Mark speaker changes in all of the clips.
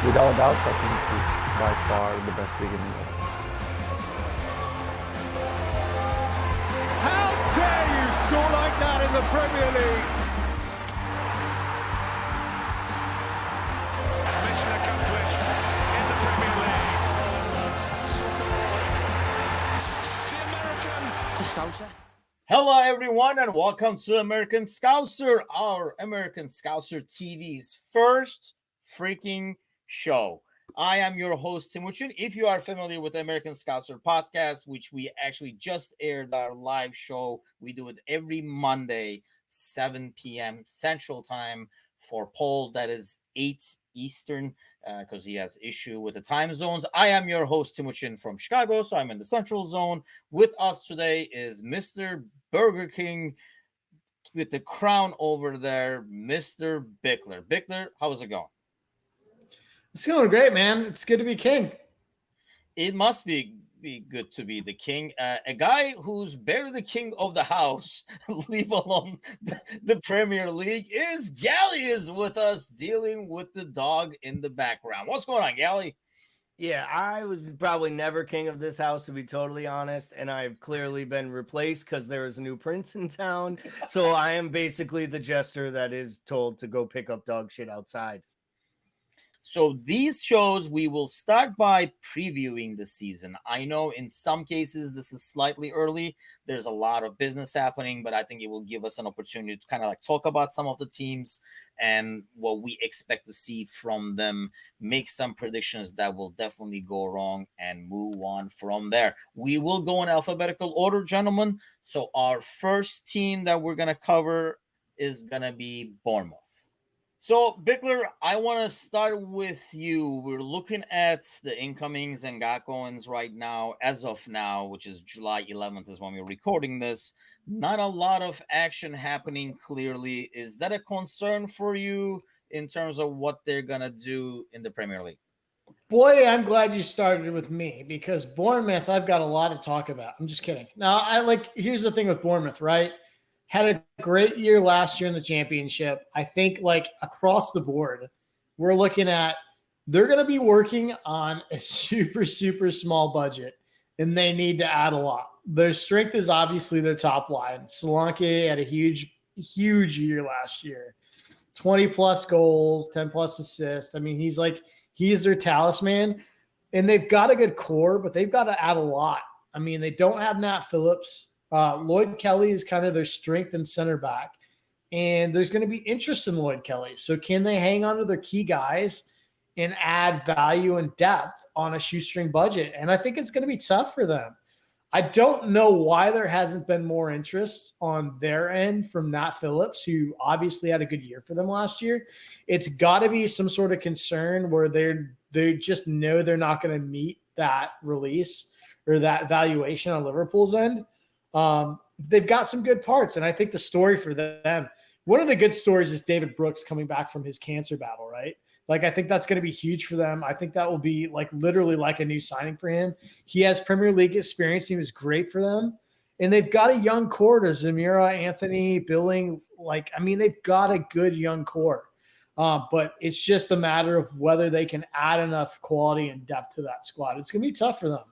Speaker 1: Without doubts, I think it's by far the best league in the world.
Speaker 2: How dare you score like that in the Premier League? Mission accomplished in the Premier League. The American.
Speaker 3: Hello, everyone, and welcome to American Scouser, our American Scouser TV's first freaking show. I am your host, Timucin. If you are familiar with the American Scouser podcast, which we actually just aired our live show, we do it every Monday, 7 p.m. Central Time for Paul. That is 8 Eastern, because he has issue with the time zones. I am your host, Timucin from Chicago, so I'm in the Central Zone. With us today is Mr. Burger King with the crown over there, Mr. Bickler. Bickler, how's it going?
Speaker 4: It's going great, man. It's good to be king.
Speaker 3: It must be good to be the king. A guy who's barely the king of the house, leave alone the Premier League, is Gally is with us dealing with the dog in the background. What's going on, Gally?
Speaker 5: Yeah, I was probably never king of this house, to be totally honest, and I've clearly been replaced because there is a new prince in town. So I am basically the jester that is told to go pick up dog shit outside.
Speaker 3: So these shows, we will start by previewing the season. I know in some cases this is slightly early. There's a lot of business happening, but I think it will give us an opportunity to kind of like talk about some of the teams and what we expect to see from them, make some predictions that will definitely go wrong, and move on from there. We will go in alphabetical order, gentlemen. So our first team that we're going to cover is going to be Bournemouth. So, Bickler, I want to start with you. We're looking at the incomings and outgoings right now, as of now, which is July 11th is when we're recording this. Not a lot of action happening clearly. Is that a concern for you in terms of what they're going to do in the Premier League?
Speaker 4: Boy, I'm glad you started with me because Bournemouth, I've got a lot to talk about. I'm just kidding. Now, here's the thing with Bournemouth, right? Had a great year last year in the championship. I think like across the board, we're looking at they're going to be working on a super, super small budget, and they need to add a lot. Their strength is obviously their top line. Solanke had a huge year last year. 20-plus goals, 10-plus assists. I mean, he is their talisman, and they've got a good core, but they've got to add a lot. I mean, they don't have Nat Phillips. Lloyd Kelly is kind of their strength and center back, and there's going to be interest in Lloyd Kelly. So can they hang on to their key guys and add value and depth on a shoestring budget? And I think it's going to be tough for them. I don't know why there hasn't been more interest on their end from Nat Phillips, who obviously had a good year for them last year. It's got to be some sort of concern where they just know they're not going to meet that release or that valuation on Liverpool's end. They've got some good parts, and I think the story for them, one of the good stories is David Brooks coming back from his cancer battle, right? Like, I think that's going to be huge for them. I think that will be like literally like a new signing for him. He has Premier League experience. He was great for them. And they've got a young core to Zamira, Anthony, Billing. They've got a good young core. But it's just a matter of whether they can add enough quality and depth to that squad. It's going to be tough for them.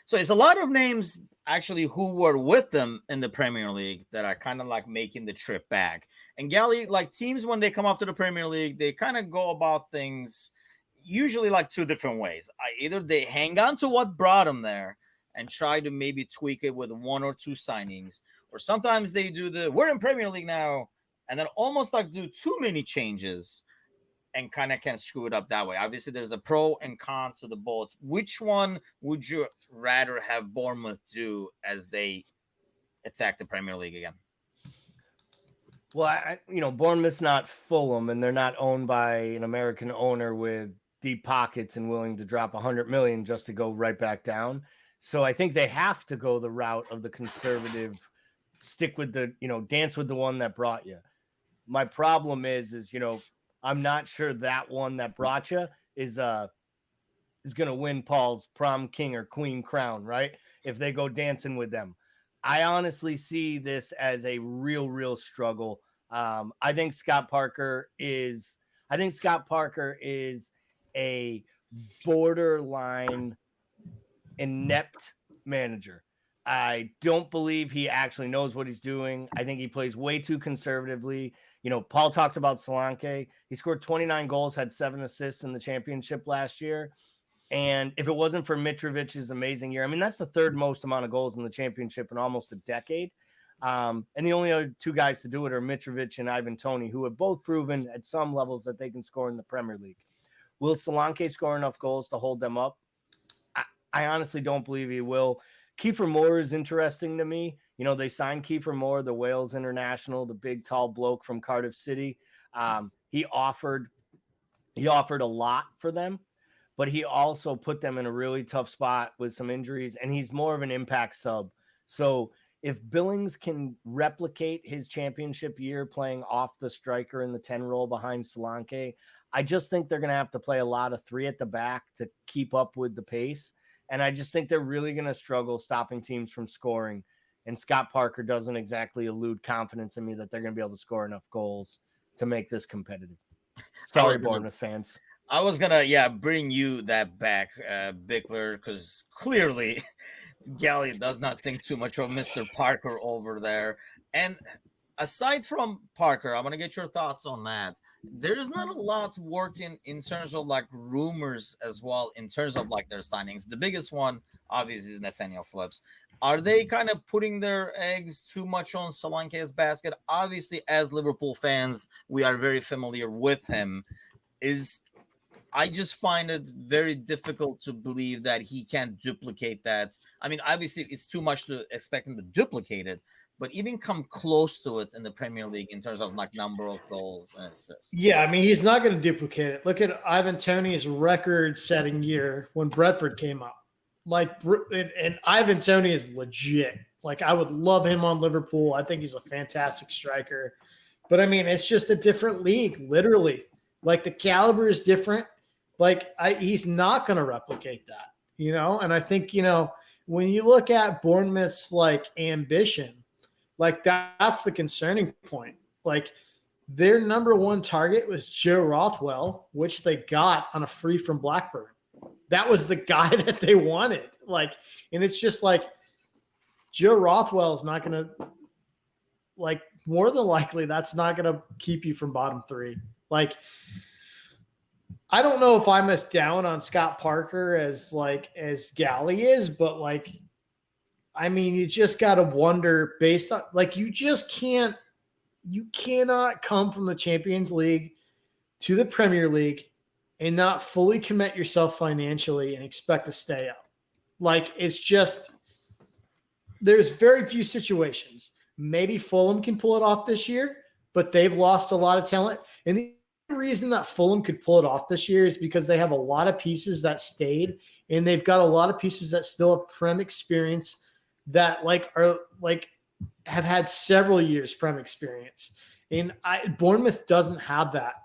Speaker 3: So it's a lot of names actually who were with them in the Premier League that are kind of like making the trip back. And Gally, like teams when they come up to the Premier League, they kind of go about things usually like two different ways. Either they hang on to what brought them there and try to maybe tweak it with one or two signings, or sometimes they do we're in Premier League now, and then almost like do too many changes and kind of can screw it up that way. Obviously, there's a pro and con to the both. Which one would you rather have Bournemouth do as they attack the Premier League again?
Speaker 5: Well, Bournemouth's not Fulham, and they're not owned by an American owner with deep pockets and willing to drop $100 million just to go right back down. So I think they have to go the route of the conservative, stick with the, dance with the one that brought you. My problem is I'm not sure that one that brought you is going to win Paul's prom king or queen crown, right? If they go dancing with them. I honestly see this as a real struggle. I think Scott Parker is a borderline inept manager. I don't believe he actually knows what he's doing. I think he plays way too conservatively. Paul talked about Solanke. He scored 29 goals, had 7 assists in the championship last year. And if it wasn't for Mitrovic's amazing year, I mean, that's the third most amount of goals in the championship in almost a decade. And the only other 2 guys to do it are Mitrovic and Ivan Toney, who have both proven at some levels that they can score in the Premier League. Will Solanke score enough goals to hold them up? I honestly don't believe he will. Kiefer Moore is interesting to me. They signed Kiefer Moore, the Wales international, the big, tall bloke from Cardiff City. He offered a lot for them, but he also put them in a really tough spot with some injuries, and he's more of an impact sub. So if Billings can replicate his championship year playing off the striker in the 10 role behind Solanke, I just think they're going to have to play a lot of 3 at the back to keep up with the pace. And I just think they're really going to struggle stopping teams from scoring. And Scott Parker doesn't exactly elude confidence in me that they're going to be able to score enough goals to make this competitive. Sorry, Bournemouth fans.
Speaker 3: I was going to, bring you that back, Bickler, because clearly Gally does not think too much of Mr. Parker over there. And aside from Parker, I'm going to get your thoughts on that. There's not a lot working in terms of rumors as well, in terms of their signings. The biggest one, obviously, is Nathaniel Phillips. Are they kind of putting their eggs too much on Solanke's basket? Obviously, as Liverpool fans, we are very familiar with him. I just find it very difficult to believe that he can't duplicate that. I mean, obviously, it's too much to expect him to duplicate it, but even come close to it in the Premier League in terms of number of goals and assists.
Speaker 4: Yeah, I mean, he's not going to duplicate it. Look at Ivan Toney's record-setting year when Brentford came up. And Ivan Toney is legit. I would love him on Liverpool. I think he's a fantastic striker. But, I mean, it's just a different league, literally. The caliber is different. He's not going to replicate that, And I think, when you look at Bournemouth's, ambition, that's the concerning point. Their number 1 target was Joe Rothwell, which they got on a free from Blackburn. That was the guy that they wanted. And it's just Joe Rothwell is not going to more than likely that's not going to keep you from bottom 3. I don't know if I'm as down on Scott Parker as Gally is, but I mean, you just got to wonder based on you cannot come from the Champions League to the Premier League and not fully commit yourself financially and expect to stay up. It's just, there's very few situations. Maybe Fulham can pull it off this year, but they've lost a lot of talent. And the reason that Fulham could pull it off this year is because they have a lot of pieces that stayed, and they've got a lot of pieces that still have Prem experience that have had several years Prem experience. And Bournemouth doesn't have that.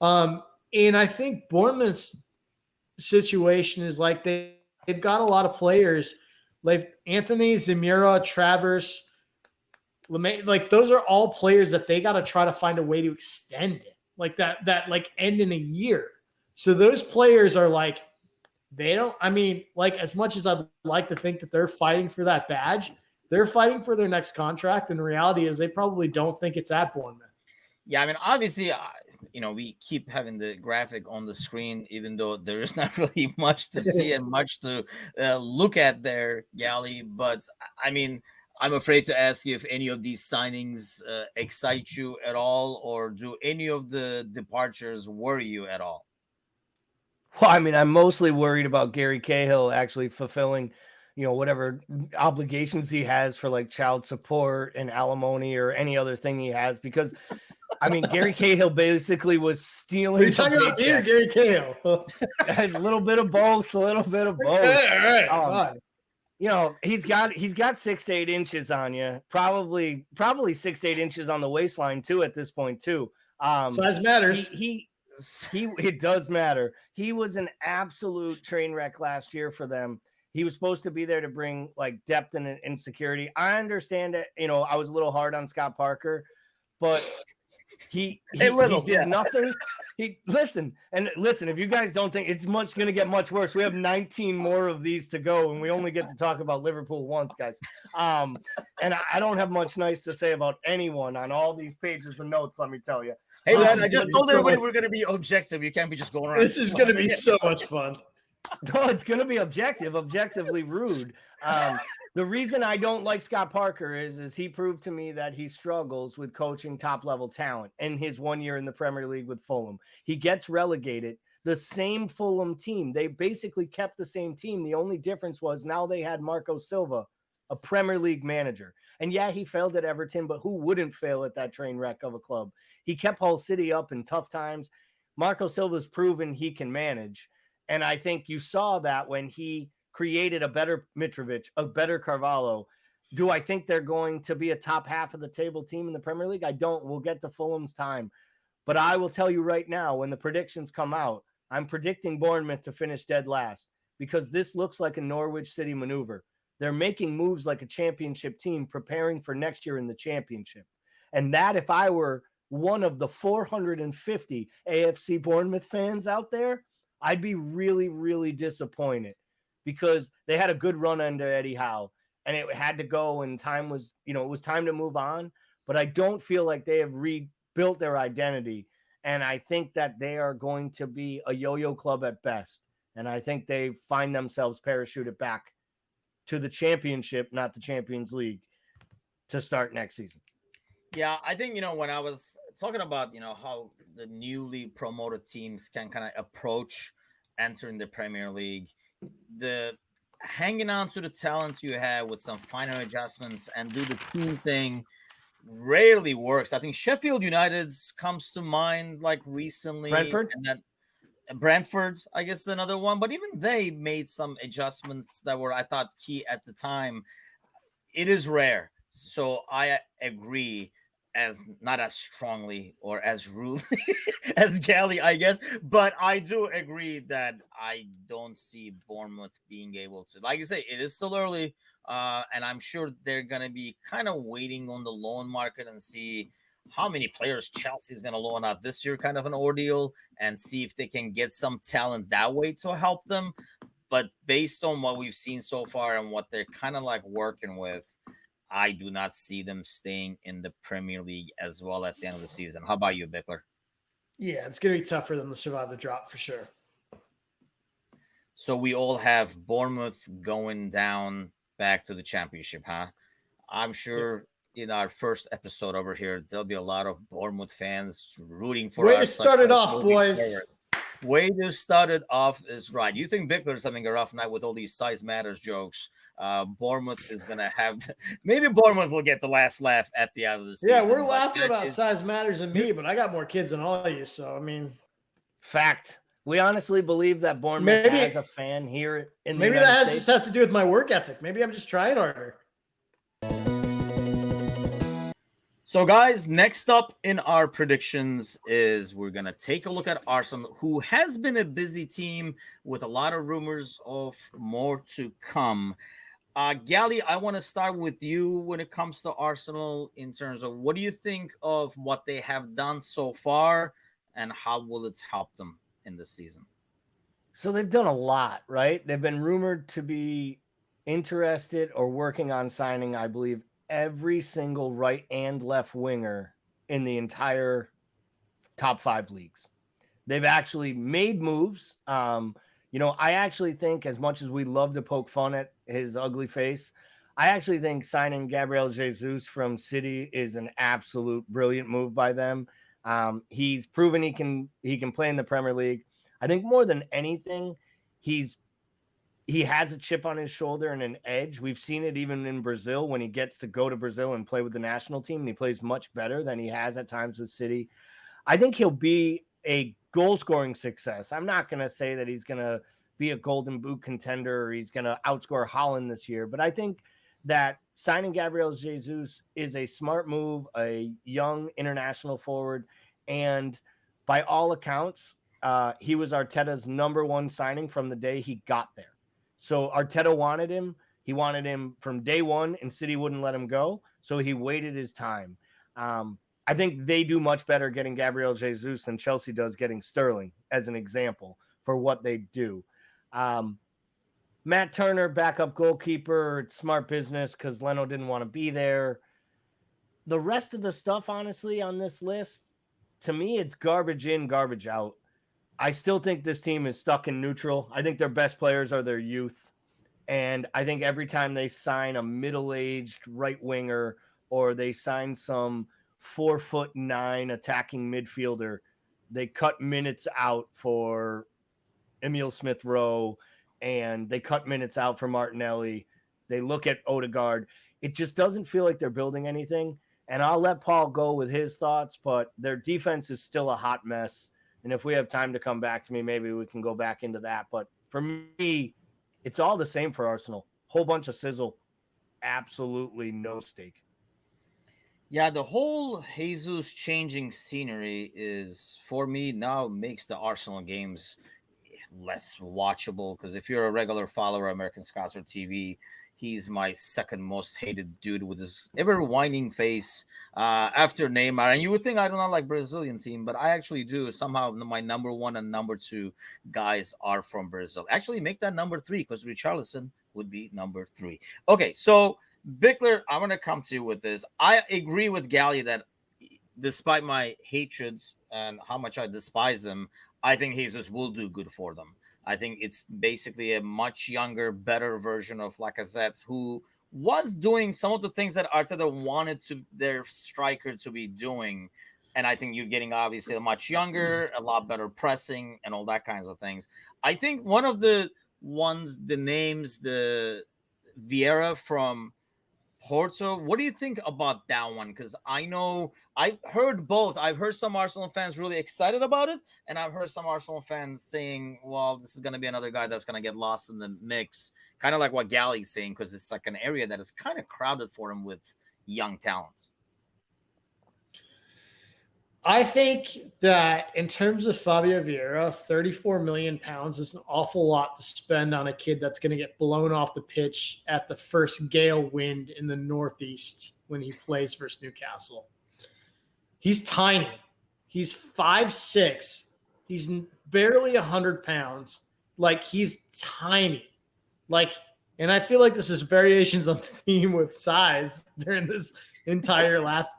Speaker 4: And I think Bournemouth's situation is they've got a lot of players like Anthony, Zamira, Travers, LeMay, those are all players that they got to try to find a way to extend it. That end in a year. So those players are they don't, I mean, as much as I'd like to think that they're fighting for that badge, they're fighting for their next contract. And the reality is they probably don't think it's at Bournemouth.
Speaker 3: Yeah, I mean, obviously, we keep having the graphic on the screen, even though there is not really much to see and much to look at there, Gally. But I mean, I'm afraid to ask you if any of these signings excite you at all, or do any of the departures worry you at all?
Speaker 5: Well, I mean, I'm mostly worried about Gary Cahill actually fulfilling, whatever obligations he has for child support and alimony or any other thing he has, because I mean, Gary Cahill basically was stealing.
Speaker 4: You're talking about me or Gary Cahill?
Speaker 5: A little bit of both. All right. He's got 6 to 8 inches on you, probably 6 to 8 inches on the waistline too at this point too.
Speaker 4: Size matters.
Speaker 5: It does matter. He was an absolute train wreck last year for them. He was supposed to be there to bring depth and security. I understand it. I was a little hard on Scott Parker, but he did nothing. Listen. If you guys don't think it's going to get much worse, we have 19 more of these to go, and we only get to talk about Liverpool once, guys. And I don't have much nice to say about anyone on all these pages of notes. Let me tell you.
Speaker 3: Hey man, I just told everybody we're going to be objective. You can't be just going around.
Speaker 4: This is going to be so much fun.
Speaker 5: No, it's going to be objectively rude. The reason I don't like Scott Parker is he proved to me that he struggles with coaching top-level talent in his 1 year in the Premier League with Fulham. He gets relegated. The same Fulham team. They basically kept the same team. The only difference was now they had Marco Silva, a Premier League manager. And yeah, he failed at Everton, but who wouldn't fail at that train wreck of a club? He kept Hull City up in tough times. Marco Silva's proven he can manage. And I think you saw that when he created a better Mitrovic, a better Carvalho. Do I think they're going to be a top half of the table team in the Premier League? I don't. We'll get to Fulham's time. But I will tell you right now, when the predictions come out, I'm predicting Bournemouth to finish dead last because this looks like a Norwich City maneuver. They're making moves like a championship team preparing for next year in the championship. And that, if I were one of the 450 AFC Bournemouth fans out there, I'd be really, really disappointed because they had a good run under Eddie Howe and it had to go and time was, it was time to move on. But I don't feel like they have rebuilt their identity. And I think that they are going to be a yo-yo club at best. And I think they find themselves parachuted back to the championship, not the Champions League, to start next season.
Speaker 3: Yeah, I think, when I was talking about, how the newly promoted teams can kind of approach entering the Premier League, the hanging on to the talents you have with some finer adjustments and do the team thing rarely works. I think Sheffield United's comes to mind like recently.
Speaker 5: Brentford?
Speaker 3: And then Brentford, I guess, another one. But even they made some adjustments that were, I thought, key at the time. It is rare. So I agree, as not as strongly or as rudely as Gally, I guess. But I do agree that I don't see Bournemouth being able to. Like you say, it is still early. And I'm sure they're going to be kind of waiting on the loan market and see how many players Chelsea's going to loan out this year, kind of an ordeal, and see if they can get some talent that way to help them. But based on what we've seen so far and what they're kind of like working with, I do not see them staying in the Premier League as well at the end of the season. How about you, Bickler?
Speaker 4: Yeah, it's going to be tough for them to survive the drop for sure.
Speaker 3: So we all have Bournemouth going down back to the championship, huh? I'm sure in our first episode over here, there'll be a lot of Bournemouth fans rooting for us.
Speaker 4: Way to start it off, boys.
Speaker 3: Way to start it off is right. You think Bickler's having a rough night with all these size matters jokes. Bournemouth is going to have maybe Bournemouth will get the last laugh at the end of the season.
Speaker 4: Yeah, we're laughing about size matters and me, but I got more kids than all of you. So, I mean.
Speaker 5: Fact. We honestly believe that Bournemouth has a fan here in the
Speaker 4: Maybe
Speaker 5: United
Speaker 4: that
Speaker 5: States.
Speaker 4: just has to do with my work ethic. Maybe I'm just trying harder.
Speaker 3: So, guys, next up in our predictions is we're going to take a look at Arsenal, who has been a busy team with a lot of rumors of more to come. Gally, I want to start with you when it comes to Arsenal in terms of what do you think of what they have done so far and how will it help them in this season?
Speaker 5: So they've done a lot, right? They've been rumored to be interested or working on signing, I believe, every single right and left winger in the entire top 5 leagues. They've actually made moves. I actually think, as much as we love to poke fun at his ugly face, I actually think signing Gabriel Jesus from City is an absolute brilliant move by them. He's proven he can play in the Premier League. I think more than anything, he has a chip on his shoulder and an edge. We've seen it even in Brazil when he gets to go to Brazil and play with the national team, and he plays much better than he has at times with City. I think he'll be a goal-scoring success. I'm not going to say that he's going to be a Golden Boot contender or he's going to outscore Haaland this year, but I think that signing Gabriel Jesus is a smart move, a young international forward, and by all accounts, he was Arteta's number 1 signing from the day he got there. So Arteta wanted him. He wanted him from day one, and City wouldn't let him go. So he waited his time. I think they do much better getting Gabriel Jesus than Chelsea does getting Sterling, as an example, for what they do. Matt Turner, backup goalkeeper, it's smart business because Leno didn't want to be there. The rest of the stuff, honestly, on this list, to me, it's garbage in, garbage out. I still think this team is stuck in neutral. I think their best players are their youth. And I think every time they sign a middle-aged right winger or they sign some 4'9" attacking midfielder, they cut minutes out for Emile Smith-Rowe and they cut minutes out for Martinelli. They look at Odegaard. It just doesn't feel like they're building anything. And I'll let Paul go with his thoughts, but their defense is still a hot mess. And if we have time to come back to me, maybe we can go back into that. But for me, it's all the same for Arsenal. Whole bunch of sizzle. Absolutely no stake.
Speaker 3: Yeah, the whole Jesus changing scenery is, for me, now makes the Arsenal games less watchable. Because if you're a regular follower of American Scouser TV, he's my second most hated dude with his ever whining face after Neymar. And you would think I do not like Brazilian team, but I actually do. Somehow my number 1 and number 2 guys are from Brazil. Actually, make that number 3 because Richarlison would be number 3. Okay, so Bickler, I'm going to come to you with this. I agree with Gally that despite my hatreds and how much I despise him, I think Jesus will do good for them. I think it's basically a much younger, better version of Lacazette, who was doing some of the things that Arteta wanted their striker to be doing. And I think you're getting obviously a much younger, a lot better pressing and all that kinds of things. I think one of the names, the Vieira from Porto. What do you think about that one? Because I know I've heard both. I've heard some Arsenal fans really excited about it, and I've heard some Arsenal fans saying, well, this is going to be another guy that's going to get lost in the mix, kind of like what Gally's saying, because it's like an area that is kind of crowded for him with young talent.
Speaker 4: I think that in terms of Fabio Vieira, 34 million pounds is an awful lot to spend on a kid that's going to get blown off the pitch at the first gale wind in the Northeast when he plays versus Newcastle. He's tiny. He's 5'6". He's barely 100 pounds. Like, he's tiny. Like, and I feel like this is variations on the theme with size during this entire last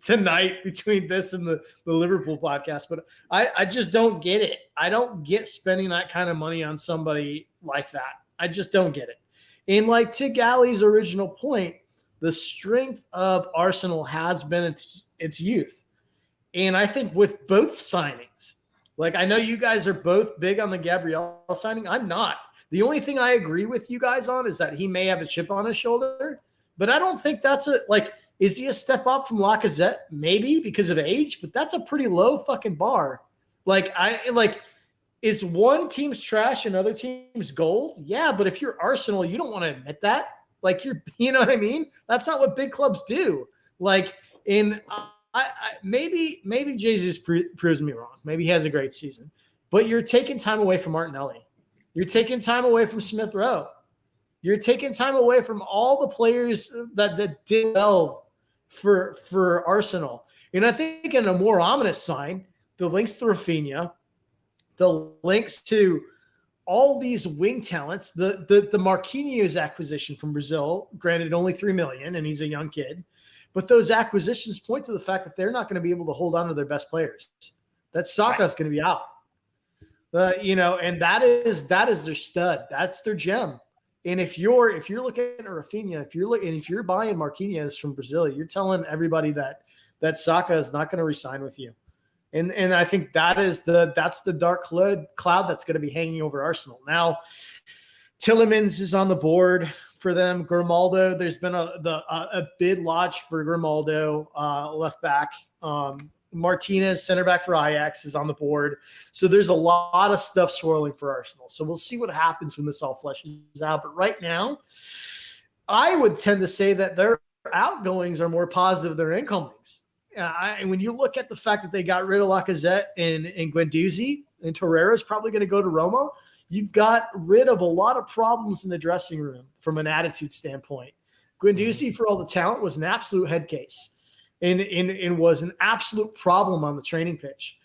Speaker 4: tonight between this and the Liverpool podcast. But I just don't get it. I don't get spending that kind of money on somebody like that. I just don't get it. And like to Gally's original point, the strength of Arsenal has been its youth. And I think with both signings, like I know you guys are both big on the Gabriel signing. I'm not. The only thing I agree with you guys on is that he may have a chip on his shoulder, but I don't think that's is he a step up from Lacazette? Maybe because of age, but that's a pretty low fucking bar. Is one team's trash and other team's gold? Yeah, but if you're Arsenal, you don't want to admit that. You know what I mean? That's not what big clubs do. Maybe Jesus proves me wrong. Maybe he has a great season, but you're taking time away from Martinelli. You're taking time away from Smith-Rowe. You're taking time away from all the players that did well for Arsenal. And I think in a more ominous sign, the links to Rafinha, the links to all these wing talents, the Marquinhos acquisition from Brazil, granted only $3 million, and he's a young kid, but those acquisitions point to the fact that they're not going to be able to hold on to their best players. That Saka's going to be out. And that is their stud. That's their gem. And if you're looking at Rafinha, if you're buying Marquinhos from Brazil, you're telling everybody that Saka is not going to resign with you. And I think that's the dark cloud that's going to be hanging over Arsenal. Now, Tielemans is on the board for them. Grimaldo, there's been a bid lodged for Grimaldo, left back. Martinez, center back for Ajax, is on the board. So there's a lot of stuff swirling for Arsenal. So we'll see what happens when this all fleshes out. But right now, I would tend to say that their outgoings are more positive than their incomings. And when you look at the fact that they got rid of Lacazette and Guendouzi, and Torreira's probably going to go to Roma, you've got rid of a lot of problems in the dressing room from an attitude standpoint. Guendouzi, for all the talent, was an absolute head case. and was an absolute problem on the training pitch.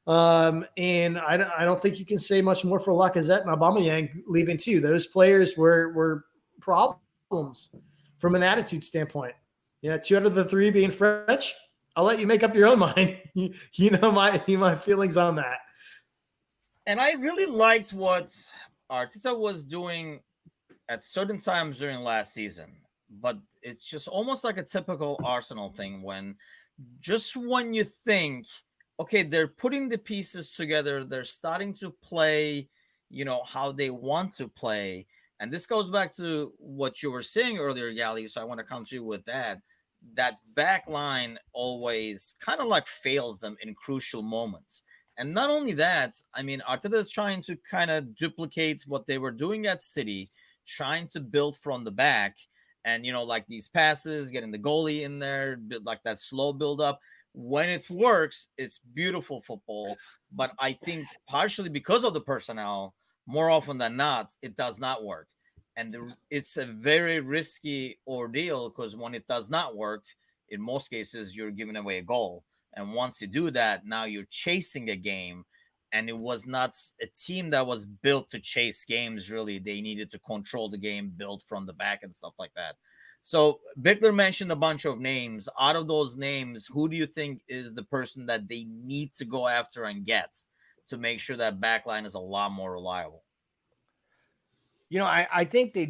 Speaker 4: And I don't think you can say much more for Lacazette and Aubameyang leaving too. Those players were problems from an attitude standpoint. Yeah, 2 out of the 3 being French. I'll let you make up your own mind. You know my feelings on that.
Speaker 3: And I really liked what Arteta was doing at certain times during last season, but it's just almost like a typical Arsenal thing when you think, okay, they're putting the pieces together, they're starting to play, how they want to play. And this goes back to what you were saying earlier, Gally. So I want to come to you with that. That back line always kind of like fails them in crucial moments. And not only that, I mean, Arteta is trying to kind of duplicate what they were doing at City, trying to build from the back and, like these passes, getting the goalie in there, like that slow build up. When it works, it's beautiful football. But I think partially because of the personnel, more often than not, it does not work. And it's a very risky ordeal because when it does not work, in most cases, you're giving away a goal. And once you do that, now you're chasing a game. And it was not a team that was built to chase games, really. They needed to control the game, build from the back and stuff like that. So Bickler mentioned a bunch of names. Out of those names, who do you think is the person that they need to go after and get to make sure that backline is a lot more reliable?
Speaker 5: I think they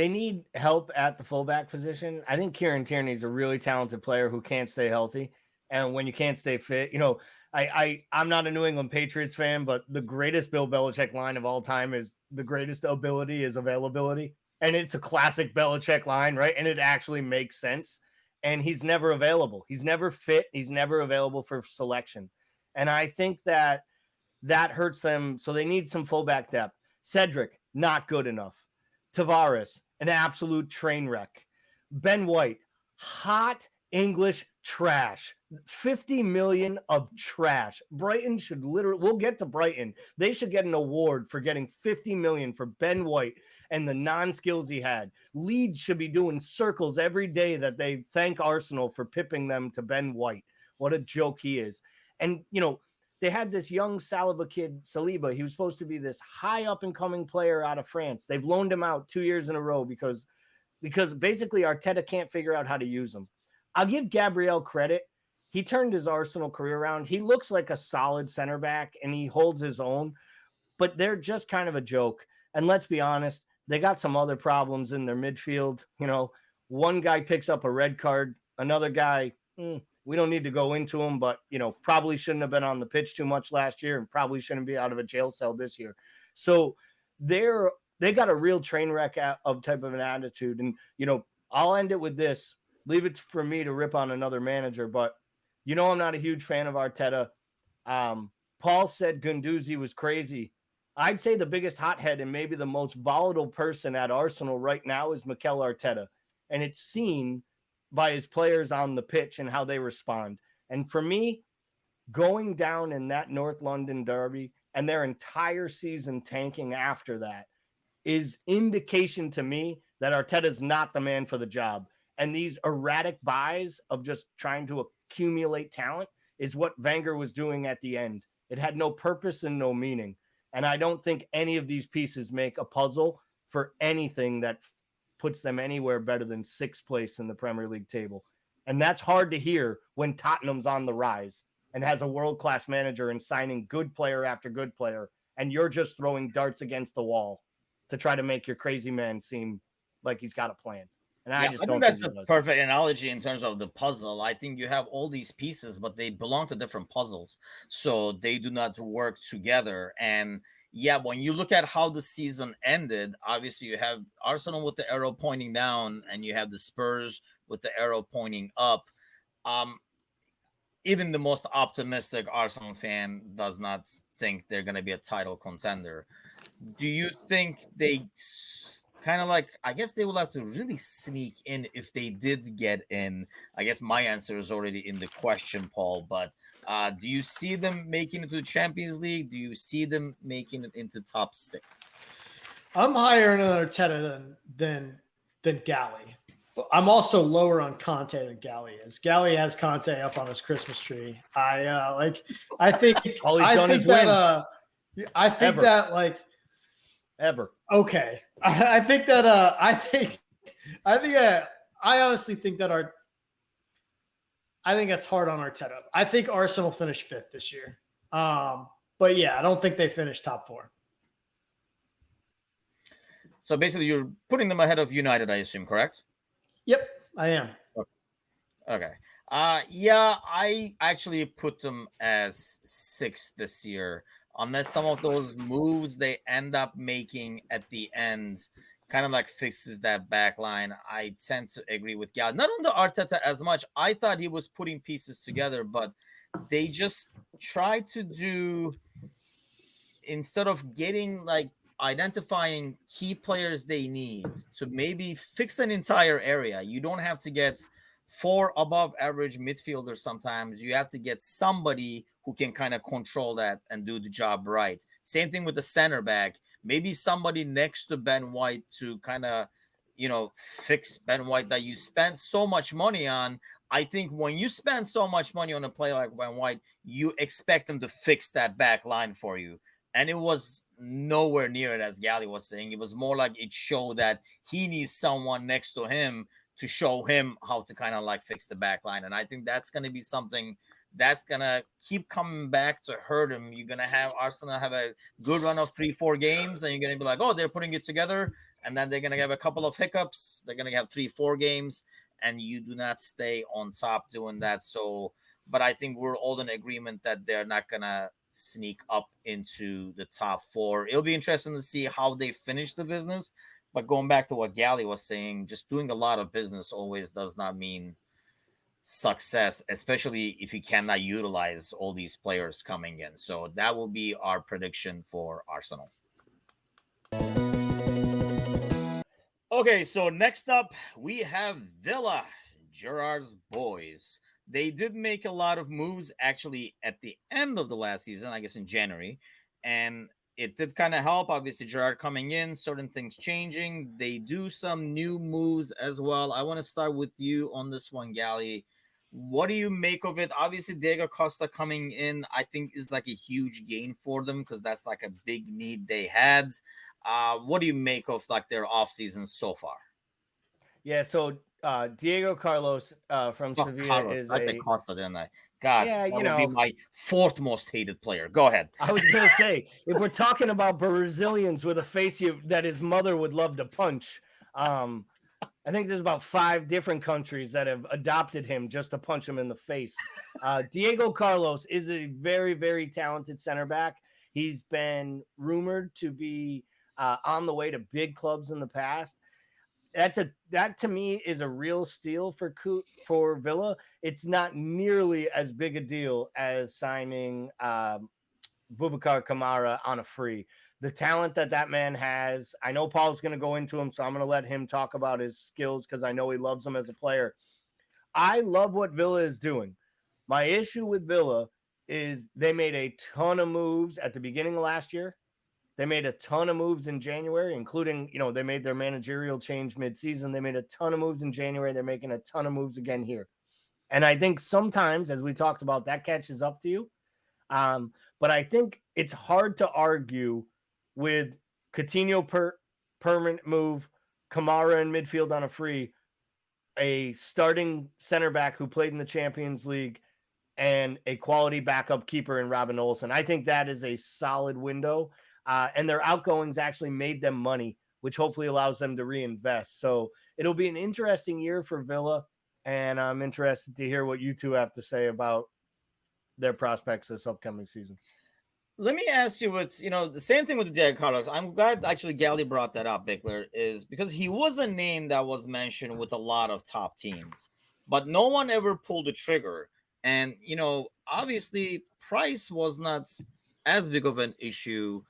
Speaker 5: need help at the fullback position. I think Kieran Tierney is a really talented player who can't stay healthy. And when you can't stay fit, I'm not a New England Patriots fan, but the greatest Bill Belichick line of all time is the greatest ability is availability. And it's a classic Belichick line, right? And it actually makes sense. And he's never available. He's never fit. He's never available for selection. And I think that hurts them. So they need some fullback depth. Cedric, not good enough. Tavares, an absolute train wreck. Ben White, hot English trash. 50 million of trash. Brighton should we'll get to Brighton. They should get an award for getting 50 million for Ben White and the non-skills he had. Leeds should be doing circles every day that they thank Arsenal for pipping them to Ben White. What a joke he is. And, they had this young Saliba kid, Saliba. He was supposed to be this high up-and-coming player out of France. They've loaned him out 2 years in a row because basically Arteta can't figure out how to use him. I'll give Gabriel credit. He turned his Arsenal career around. He looks like a solid center back, and he holds his own. But they're just kind of a joke. And let's be honest, they got some other problems in their midfield. One guy picks up a red card. Another guy, we don't need to go into him, but, probably shouldn't have been on the pitch too much last year and probably shouldn't be out of a jail cell this year. So they got a real train wreck of type of an attitude. And, I'll end it with this. Leave it for me to rip on another manager, but, I'm not a huge fan of Arteta. Paul said Guendouzi was crazy. I'd say the biggest hothead and maybe the most volatile person at Arsenal right now is Mikel Arteta. And it's seen by his players on the pitch and how they respond. And for me, going down in that North London derby and their entire season tanking after that is indication to me that Arteta's not the man for the job. And these erratic buys of just trying to accumulate talent is what Wenger was doing at the end. It had no purpose and no meaning. And I don't think any of these pieces make a puzzle for anything that puts them anywhere better than 6th place in the Premier League table. And that's hard to hear when Tottenham's on the rise and has a world-class manager and signing good player after good player, and you're just throwing darts against the wall to try to make your crazy man seem like he's got a plan. And I think
Speaker 3: that's a perfect analogy in terms of the puzzle. I think you have all these pieces, but they belong to different puzzles. So they do not work together. And when you look at how the season ended, obviously you have Arsenal with the arrow pointing down and you have the Spurs with the arrow pointing up. Even the most optimistic Arsenal fan does not think they're going to be a title contender. Do you think they kind of I guess they will have to really sneak in if they did get in? I guess my answer is already in the question, Paul, but do you see them making it to the Champions League? Do you see them making it into top 6?
Speaker 4: I'm higher on Arteta than Gally. I'm also lower on Conte than Gally is. Gally has Conte up on his Christmas tree. I think
Speaker 5: All he's
Speaker 4: I
Speaker 5: done
Speaker 4: think
Speaker 5: is
Speaker 4: that
Speaker 5: win.
Speaker 4: I think
Speaker 5: Ever.
Speaker 4: that like
Speaker 5: Ever.
Speaker 4: okay. I think that I honestly think that I think that's hard on Arteta. I think Arsenal finished 5th this year. But yeah, I don't think they finished top 4.
Speaker 3: So basically, you're putting them ahead of United, I assume, correct?
Speaker 4: Yep, I am.
Speaker 3: Okay. Yeah, I actually put them as 6th this year. Unless some of those moves they end up making at the end kind of like fixes that back line, I tend to agree with Gal. Not on the Arteta as much. I thought he was putting pieces together, but they just try to do, instead of getting like identifying key players they need to maybe fix an entire area. You don't have to get 4 above average midfielders. Sometimes you have to get somebody who can kind of control that and do the job right. Same thing with the center back. Maybe somebody next to Ben White to kind of, fix Ben White that you spent so much money on. I think when you spend so much money on a player like Ben White, you expect him to fix that back line for you. And it was nowhere near it, as Gally was saying. It was more like it showed that he needs someone next to him to show him how to kind of like fix the back line. And I think that's going to be something that's going to keep coming back to hurt him. You're going to have Arsenal have a good run of 3-4 games, and you're going to be like, oh, they're putting it together. And then they're going to have a couple of hiccups. They're going to have 3-4 games, and you do not stay on top doing that. So, but I think we're all in agreement that they're not going to sneak up into the top 4. It'll be interesting to see how they finish the business. But going back to what Gally was saying, just doing a lot of business always does not mean success, especially if you cannot utilize all these players coming in. So that will be our prediction for Arsenal. Okay, so next up, we have Villa, Gerrard's boys. They did make a lot of moves actually at the end of the last season, I guess in January. And it did kind of help. Obviously, Gerrard coming in, certain things changing. They do some new moves as well. I want to start with you on this one, Gally. What do you make of it? Obviously, Diego Costa coming in, I think, is like a huge gain for them because that's like a big need they had. What do you make of like their offseason so far?
Speaker 5: Yeah, so Diego Carlos from Sevilla
Speaker 3: Carlos.
Speaker 5: is
Speaker 3: I said Costa, didn't I? God,
Speaker 5: yeah,
Speaker 3: that would be my 4th most hated player. Go ahead.
Speaker 5: I was going to say, if we're talking about Brazilians with a face that his mother would love to punch, I think there's about 5 different countries that have adopted him just to punch him in the face. Diego Carlos is a very, very talented center back. He's been rumored to be on the way to big clubs in the past. That to me is a real steal for Villa. It's not nearly as big a deal as signing Boubacar Kamara on a free. The talent that man has, I know Paul's going to go into him, so I'm going to let him talk about his skills because I know he loves him as a player. I love what Villa is doing. My issue with Villa is they made a ton of moves at the beginning of last year. They made a ton of moves in January, including, they made their managerial change mid-season. They made a ton of moves in January. They're making a ton of moves again here. And I think sometimes, as we talked about, that catches up to you. But I think it's hard to argue with Coutinho permanent move, Kamara in midfield on a free, a starting center back who played in the Champions League, and a quality backup keeper in Robin Olsen. I think that is a solid window. And their outgoings actually made them money, which hopefully allows them to reinvest. So it'll be an interesting year for Villa, and I'm interested to hear what you two have to say about their prospects this upcoming season.
Speaker 3: Let me ask you what's, the same thing with the Diego Carlos. I'm glad actually Gally brought that up, Bickler, is because he was a name that was mentioned with a lot of top teams, but no one ever pulled the trigger. And, obviously price was not as big of an issue.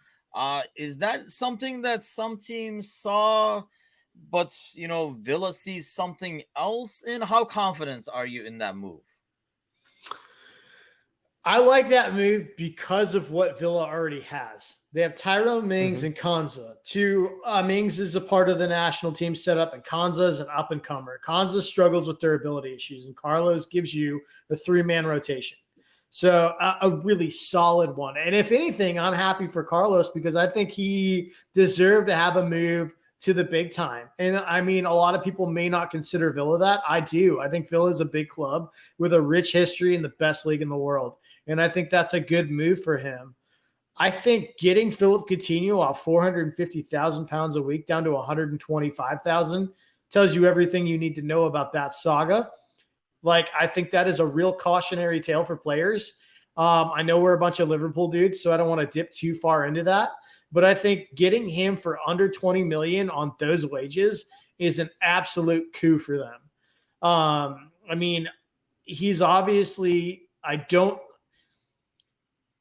Speaker 3: Is that something that some teams saw, but, Villa sees something else in? How confident are you in that move?
Speaker 4: I like that move because of what Villa already has. They have Tyrone Mings and Konza. Mings is a part of the national team setup, and Konza is an up-and-comer. Konza struggles with durability issues, and Carlos gives you a 3-man rotation. So a really solid one. And if anything, I'm happy for Carlos because I think he deserved to have a move to the big time. And I mean, a lot of people may not consider Villa that. I do. I think Villa is a big club with a rich history in the best league in the world. And I think that's a good move for him. I think getting Philip Coutinho off 450,000 pounds a week down to 125,000 tells you everything you need to know about that saga. Like, I think that is a real cautionary tale for players. I know we're a bunch of Liverpool dudes, so I don't want to dip too far into that. But I think getting him for under 20 million on those wages is an absolute coup for them. I mean, he's obviously,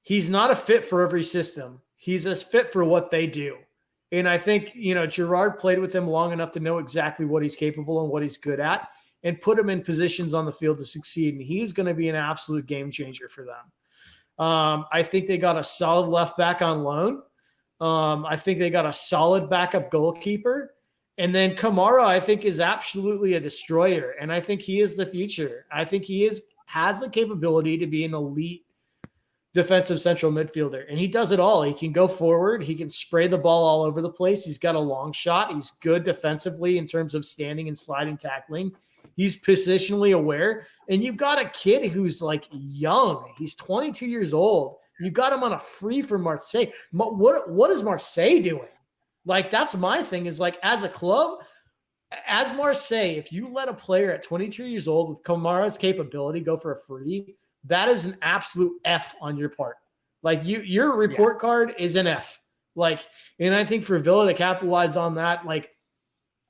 Speaker 4: he's not a fit for every system. He's a fit for what they do. And I think, Gerrard played with him long enough to know exactly what he's capable and what he's good at and put him in positions on the field to succeed. And he's going to be an absolute game changer for them. I think they got a solid left back on loan. I think they got a solid backup goalkeeper. And then Kamara, I think, is absolutely a destroyer. And I think he is the future. I think he has the capability to be an elite defensive central midfielder. And he does it all. He can go forward. He can spray the ball all over the place. He's got a long shot. He's good defensively in terms of standing and sliding tackling. He's positionally aware. And you've got a kid who's like young. He's 22 years old. You got him on a free from Marseille. What is Marseille doing? Like, that's my thing is, like, as a club, as Marseille, if you let a player at 22 years old with Kamara's capability go for a free, that is an absolute F on your part. Like, your report card is an F. Like, and I think for Villa to capitalize on that, like,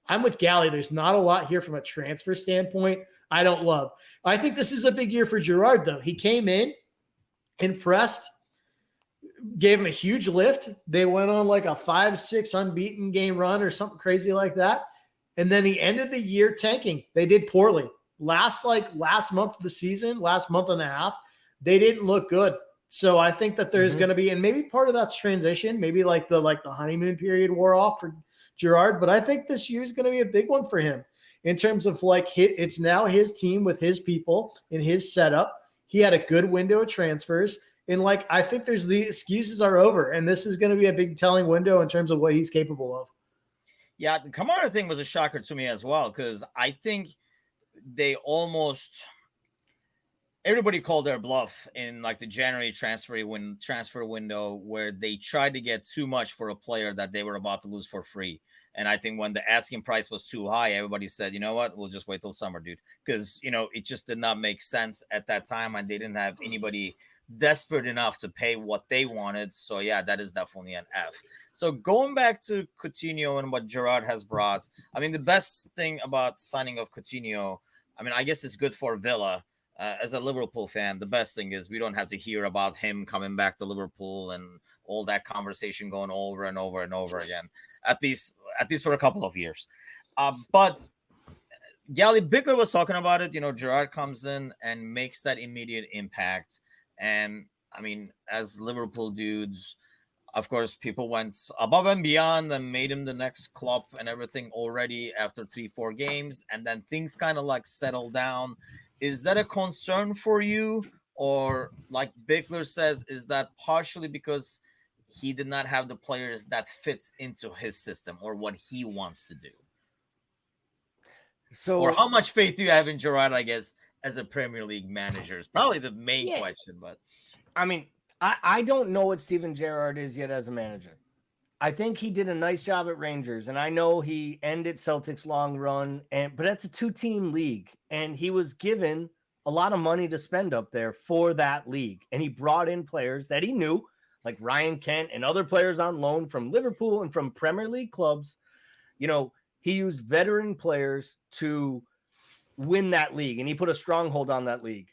Speaker 4: I'm with Gally. There's not a lot here from a transfer standpoint I don't love. I think this is a big year for Gerrard, though. He came in, impressed, gave him a huge lift. They went on like a 5-6 unbeaten game run or something crazy like that. And then he ended the year tanking. They did poorly. Last month of the season, last month and a half, they didn't look good. So I think that there's going to be, and maybe part of that's transition, maybe like the honeymoon period wore off for Gerrard, but I think this year is going to be a big one for him in terms of like it's now his team with his people in his setup. He had a good window of transfers. And like, I think the excuses are over, and this is going to be a big telling window in terms of what he's capable of.
Speaker 3: Yeah, the Kamara thing was a shocker to me as well, because I think they everybody called their bluff in like the January transfer window where they tried to get too much for a player that they were about to lose for free. And I think when the asking price was too high, everybody said, you know what, we'll just wait till summer, dude. Because, it just did not make sense at that time, and they didn't have anybody desperate enough to pay what they wanted. So yeah, that is definitely an F. So going back to Coutinho and what Gerrard has brought, I mean, the best thing about signing of Coutinho, I mean, I guess it's good for Villa. As a Liverpool fan, the best thing is we don't have to hear about him coming back to Liverpool and all that conversation going over and over and over again, at least for a couple of years. But Gally, Bickler was talking about it. Gerrard comes in and makes that immediate impact. And I mean, as Liverpool dudes, of course, people went above and beyond and made him the next Klopp and everything already after 3-4 games. And then things kind of like settled down. Is that a concern for you? Or like Bickler says, is that partially because he did not have the players that fits into his system or what he wants to do? So, or how much faith do you have in Gerrard, I guess, as a Premier League manager? Is probably the main question. But
Speaker 5: I mean, I don't know what Steven Gerrard is yet as a manager. I think he did a nice job at Rangers, and I know he ended Celtic's long run, but that's a 2-team league, and he was given a lot of money to spend up there for that league, and he brought in players that he knew, like Ryan Kent and other players on loan from Liverpool and from Premier League clubs. He used veteran players to win that league, and he put a stronghold on that league.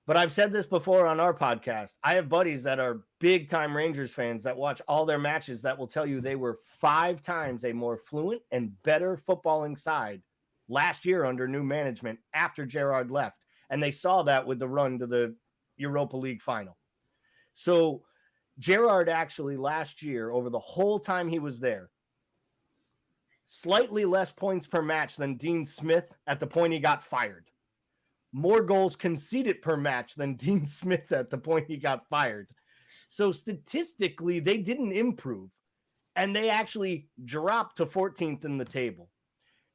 Speaker 5: But I've said this before on our podcast. I have buddies that are big-time Rangers fans that watch all their matches that will tell you they were 5 times a more fluent and better footballing side last year under new management after Gerrard left. And they saw that with the run to the Europa League final. So Gerrard actually last year, over the whole time he was there, slightly less points per match than Dean Smith at the point he got fired. More goals conceded per match than Dean Smith at the point he got fired. So statistically, they didn't improve, and they actually dropped to 14th in the table.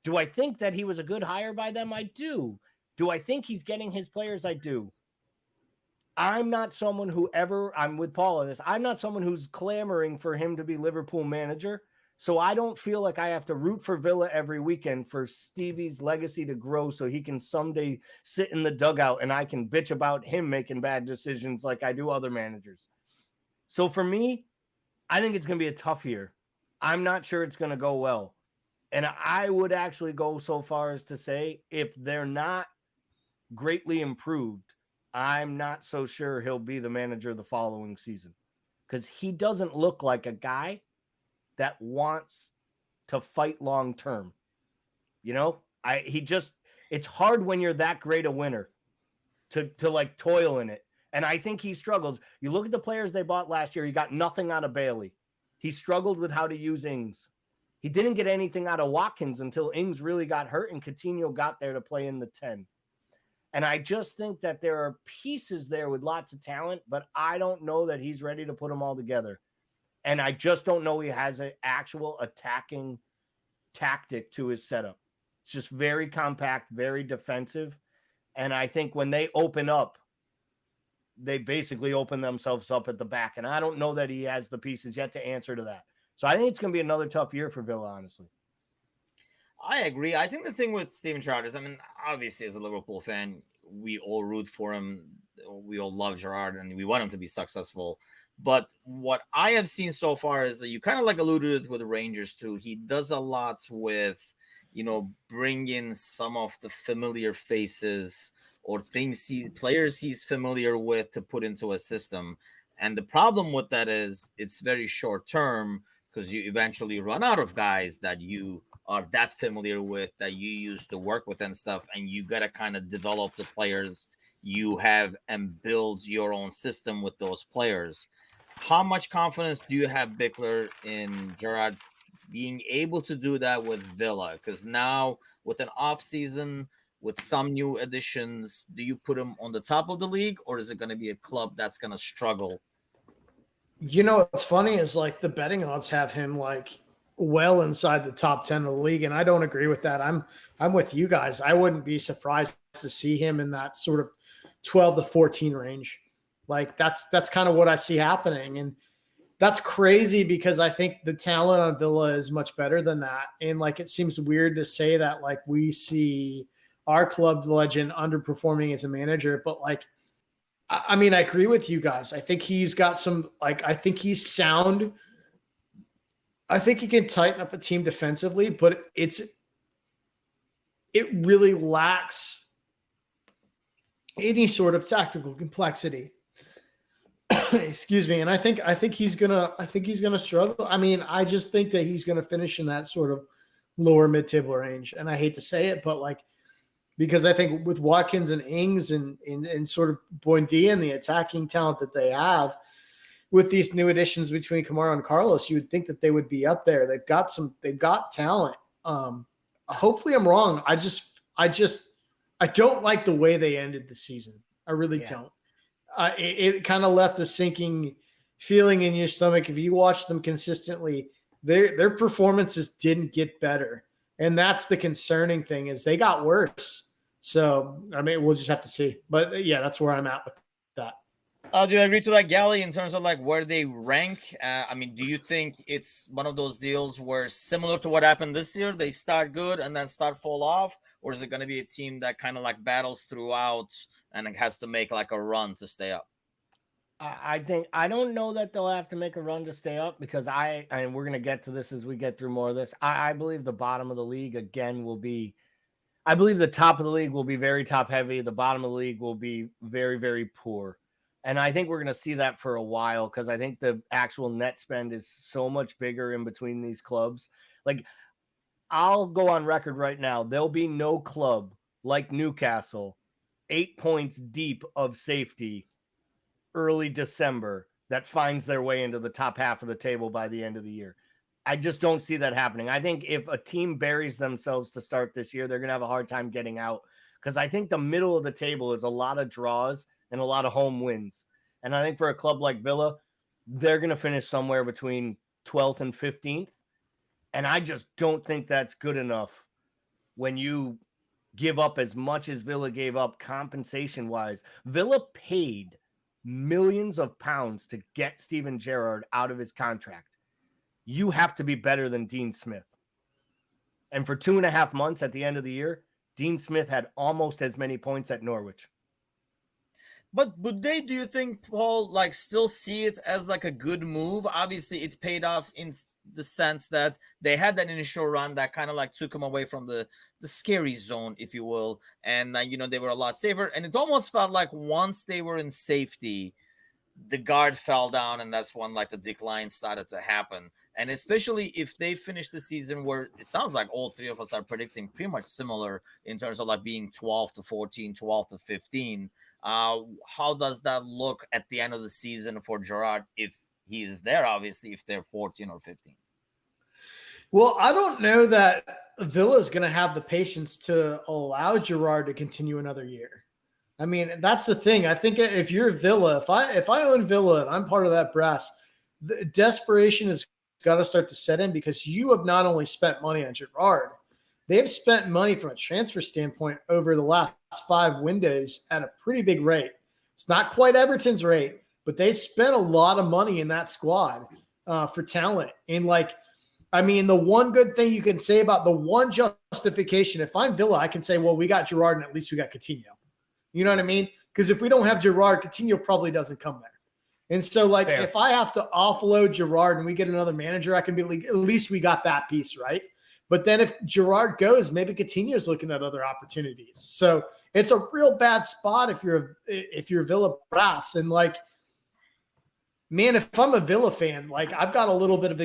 Speaker 5: Do I think that he was a good hire by them? I do. Do I think he's getting his players? I do. I'm not someone who I'm with Paul on this. I'm not someone who's clamoring for him to be Liverpool manager. So I don't feel like I have to root for Villa every weekend for Stevie's legacy to grow so he can someday sit in the dugout and I can bitch about him making bad decisions like I do other managers. So for me, I think it's going to be a tough year. I'm not sure it's going to go well. And I would actually go so far as to say if they're not greatly improved, I'm not so sure he'll be the manager the following season because he doesn't look like a guy that wants to fight long term. You know, it's hard when you're that great a winner to like toil in it. And I think he struggles. You look at the players they bought last year, he got nothing out of Bailey. He struggled with how to use Ings. He didn't get anything out of Watkins until Ings really got hurt and Coutinho got there to play in the 10. And I just think that there are pieces there with lots of talent, but I don't know that he's ready to put them all together. And I just don't know he has an actual attacking tactic to his setup. It's just very compact, very defensive. And I think when they open up, they basically open themselves up at the back. And I don't know that he has the pieces yet to answer to that. So I think it's going to be another tough year for Villa, honestly.
Speaker 3: I agree. I think the thing with Steven Gerrard is, I mean, obviously as a Liverpool fan, we all root for him. We all love Gerrard and we want him to be successful. But what I have seen so far is that you kind of like alluded to with the Rangers too. He does a lot with, bring in some of the familiar faces or players he's familiar with to put into a system. And the problem with that is it's very short term because you eventually run out of guys that you are that familiar with, that you used to work with and stuff. And you got to kind of develop the players you have and build your own system with those players. How much confidence do you have, Bickler, in Gerrard being able to do that with Villa? Because now with an off season, with some new additions, do you put him on the top of the league or is it going to be a club that's going to struggle?
Speaker 4: What's funny is like the betting odds have him like well inside the top 10 of the league. And I don't agree with that. I'm with you guys. I wouldn't be surprised to see him in that sort of 12 to 14 range. Like that's kind of what I see happening. And that's crazy because I think the talent on Villa is much better than that. And like, it seems weird to say that, like we see our club legend underperforming as a manager, but like, I mean, I agree with you guys. I think he's got some, like, I think he's sound. I think he can tighten up a team defensively, but it really lacks any sort of tactical complexity. Excuse me. And I think he's gonna struggle. I mean, I just think that he's gonna finish in that sort of lower mid-table range. And I hate to say it, but like, because I think with Watkins and Ings and sort of Buendia and the attacking talent that they have with these new additions between Kamara and Carlos, you would think that they would be up there. They've got talent. Hopefully I'm wrong. I don't like the way they ended the season. I really don't. It kind of left a sinking feeling in your stomach. If you watch them consistently, their performances didn't get better. And that's the concerning thing is they got worse. So, I mean, we'll just have to see. But yeah, that's where I'm at with that.
Speaker 3: Do you agree to that, Gally, in terms of like where they rank? I mean, do you think it's one of those deals where similar to what happened this year, they start good and then start fall off? Or is it going to be a team that kind of like battles throughout and it has to make like a run to stay up?
Speaker 5: I don't know that they'll have to make a run to stay up because and we're going to get to this as we get through more of this. I believe the bottom of the league again will be, I believe the top of the league will be very top heavy. The bottom of the league will be very, very poor. And I think we're going to see that for a while because I think the actual net spend is so much bigger in between these clubs. Like, I'll go on record right now. There'll be no club like Newcastle 8 points deep of safety early December that finds their way into the top half of the table by the end of the year. I just don't see that happening. I think if a team buries themselves to start this year, they're going to have a hard time getting out, because I think the middle of the table is a lot of draws and a lot of home wins. And I think for a club like Villa, they're going to finish somewhere between 12th and 15th. And I just don't think that's good enough when you give up as much as Villa gave up compensation-wise. Villa paid millions of pounds to get Steven Gerrard out of his contract. You have to be better than Dean Smith. And for 2.5 months at the end of the year, Dean Smith had almost as many points at Norwich.
Speaker 3: But would they, do you think, Paul, like still see it as like a good move? Obviously, it paid off in the sense that they had that initial run that kind of like took them away from the scary zone, if you will. And, they were a lot safer. And it almost felt like once they were in safety, the guard fell down, and that's when like the decline started to happen. And especially if they finish the season where it sounds like all three of us are predicting pretty much similar in terms of like being 12 to 14, 12 to 15. How does that look at the end of the season for Gerrard if he is there, obviously, if they're 14 or 15?
Speaker 4: Well, I don't know that Villa is going to have the patience to allow Gerrard to continue another year. I mean, that's the thing. I think if you're Villa, if I own Villa and I'm part of that brass, the desperation has got to start to set in, because you have not only spent money on Gerrard, they've spent money from a transfer standpoint over the last 5 windows at a pretty big rate. It's not quite Everton's rate, but they spent a lot of money in that squad for talent. And the one good thing you can say about the one justification, if I'm Villa, I can say, well, we got Gerrard and at least we got Coutinho. You know what I mean? Because if we don't have Gerrard, Coutinho probably doesn't come there. And so, fair. If I have to offload Gerrard and we get another manager, I can be like, at least we got that piece, right? But then if Gerrard goes, maybe Coutinho's looking at other opportunities. So it's a real bad spot if you're Villa brass. And man, if I'm a Villa fan, I've got a little bit of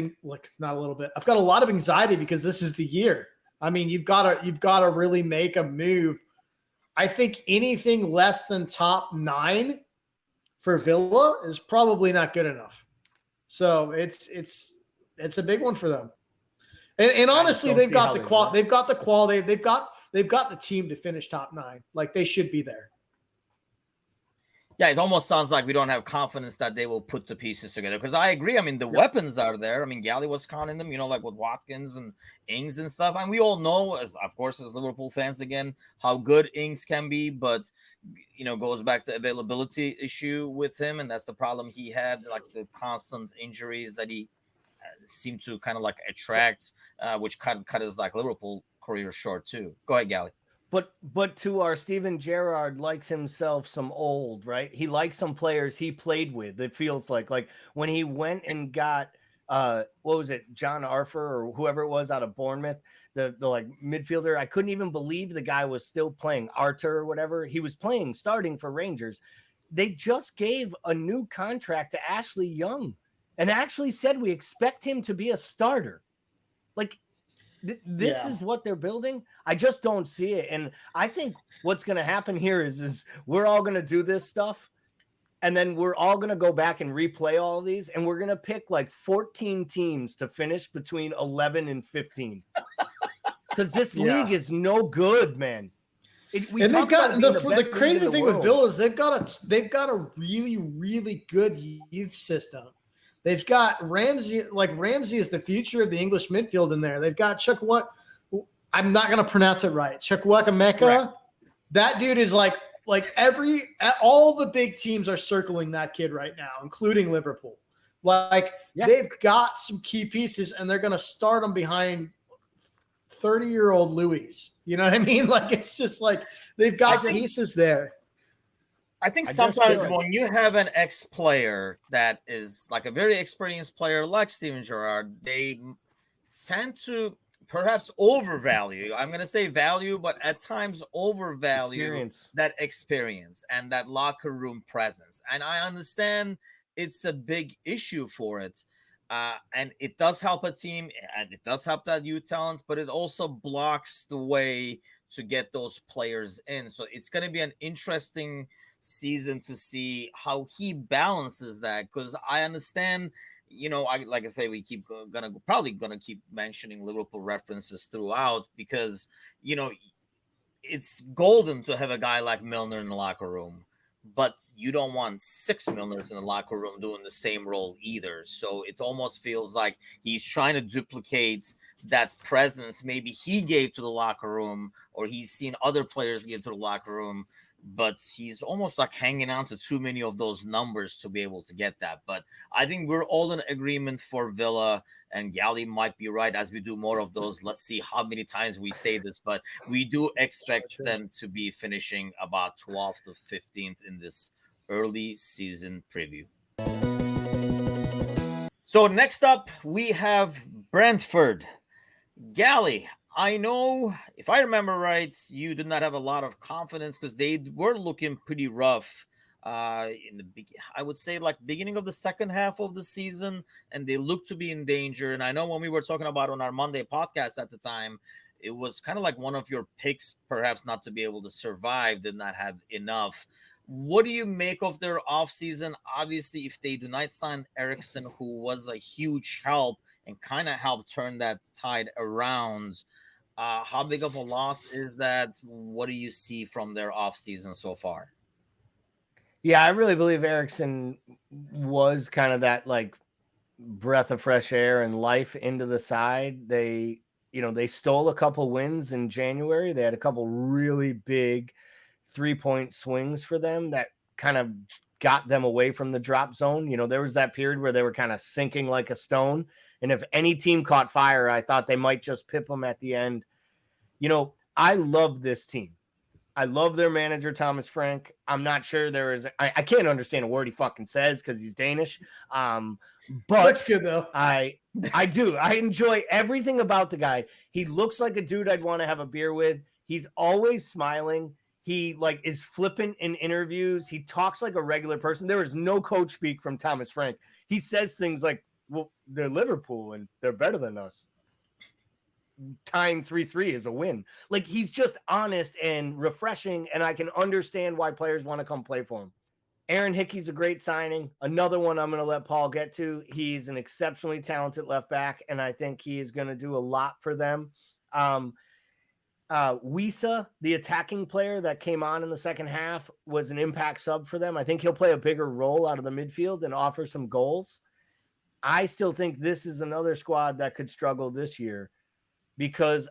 Speaker 4: not a little bit. I've got a lot of anxiety because this is the year. I mean, you've got to really make a move. I think anything less than top 9 for Villa is probably not good enough. So it's a big one for them. And honestly, they've got the quality. They've got the quality. They've got the team to finish top 9. They should be there.
Speaker 3: Yeah, it almost sounds like we don't have confidence that they will put the pieces together. Because I agree. I mean, the weapons are there. I mean, Gally was counting them, with Watkins and Ings and stuff. And we all know, as Liverpool fans, again, how good Ings can be. But, goes back to availability issue with him. And that's the problem he had, the constant injuries that he seemed to kind of attract, which cut his Liverpool career short too. Go ahead, Gally.
Speaker 5: But to our Steven Gerrard likes himself some old, right? He likes some players he played with. It feels like when he went and got what was it, John Arthur or whoever it was out of Bournemouth, the midfielder. I couldn't even believe the guy was still playing, Arthur or whatever. He was starting for Rangers. They just gave a new contract to Ashley Young and actually said we expect him to be a starter. This is what they're building. I just don't see it. And I think what's going to happen here is we're all going to do this stuff. And then we're all going to go back and replay all of these. And we're going to pick 14 teams to finish between 11 and 15. Because this league is no good, man. And they've got the crazy thing with Villa is they've got a really, really good youth system. They've got Ramsey, Ramsey is the future of the English midfield in there. They've got I'm not going to pronounce it right. Chukwuemeka. Right. That dude is all the big teams are circling that kid right now, including Liverpool. They've got some key pieces and they're going to start them behind 30-year-old Louis. You know what I mean? It's just they've got pieces there.
Speaker 3: I think sometimes when you have an ex-player that is a very experienced player like Steven Gerrard, they tend to perhaps overvalue. I'm going to say value, but at times overvalue that experience and that locker room presence. And I understand it's a big issue for it. And it does help a team and it does help that youth talents, but it also blocks the way to get those players in. So it's going to be an interesting season to see how he balances that, because I understand, like I say, we keep probably gonna keep mentioning Liverpool references throughout, because it's golden to have a guy like Milner in the locker room, but you don't want 6 Milners in the locker room doing the same role either. So it almost feels like he's trying to duplicate that presence maybe he gave to the locker room, or he's seen other players give to the locker room, but he's almost like hanging on to too many of those numbers to be able to get that. But I think we're all in agreement for Villa, and Gally might be right as we do more of those. Let's see how many times we say this, but we do expect them to be finishing about 12th to 15th in this early season preview. So next up, we have Brentford. Gally, I know, if I remember right, you did not have a lot of confidence because they were looking pretty rough in the I would say like beginning of the second half of the season, and they looked to be in danger. And I know when we were talking about on our Monday podcast at the time, it was kind of like one of your picks, perhaps not to be able to survive, did not have enough. What do you make of their offseason? Obviously, if they do not sign Eriksen, who was a huge help and kind of helped turn that tide around, how big of a loss is that? What do you see from their offseason so far?
Speaker 5: Yeah, I really believe Eriksen was kind of that like breath of fresh air and life into the side. They stole a couple wins in January. They had a couple really big 3-point swings for them that kind of got them away from the drop zone. There was that period where they were kind of sinking like a stone. And if any team caught fire, I thought they might just pip them at the end. I love this team. I love their manager, Thomas Frank. I'm not sure I can't understand a word he fucking says because he's Danish. But
Speaker 4: that's good though.
Speaker 5: I do. I enjoy everything about the guy. He looks like a dude I'd want to have a beer with. He's always smiling. He is flippant in interviews. He talks like a regular person. There is no coach speak from Thomas Frank. He says things like, well, they're Liverpool and they're better than us. Tying 3-3 is a win. Like, he's just honest and refreshing, and I can understand why players want to come play for him. Aaron Hickey's a great signing. Another one I'm going to let Paul get to. He's an exceptionally talented left back, and I think he is going to do a lot for them. Wisa, the attacking player that came on in the second half, was an impact sub for them. I think he'll play a bigger role out of the midfield and offer some goals. I still think this is another squad that could struggle this year, because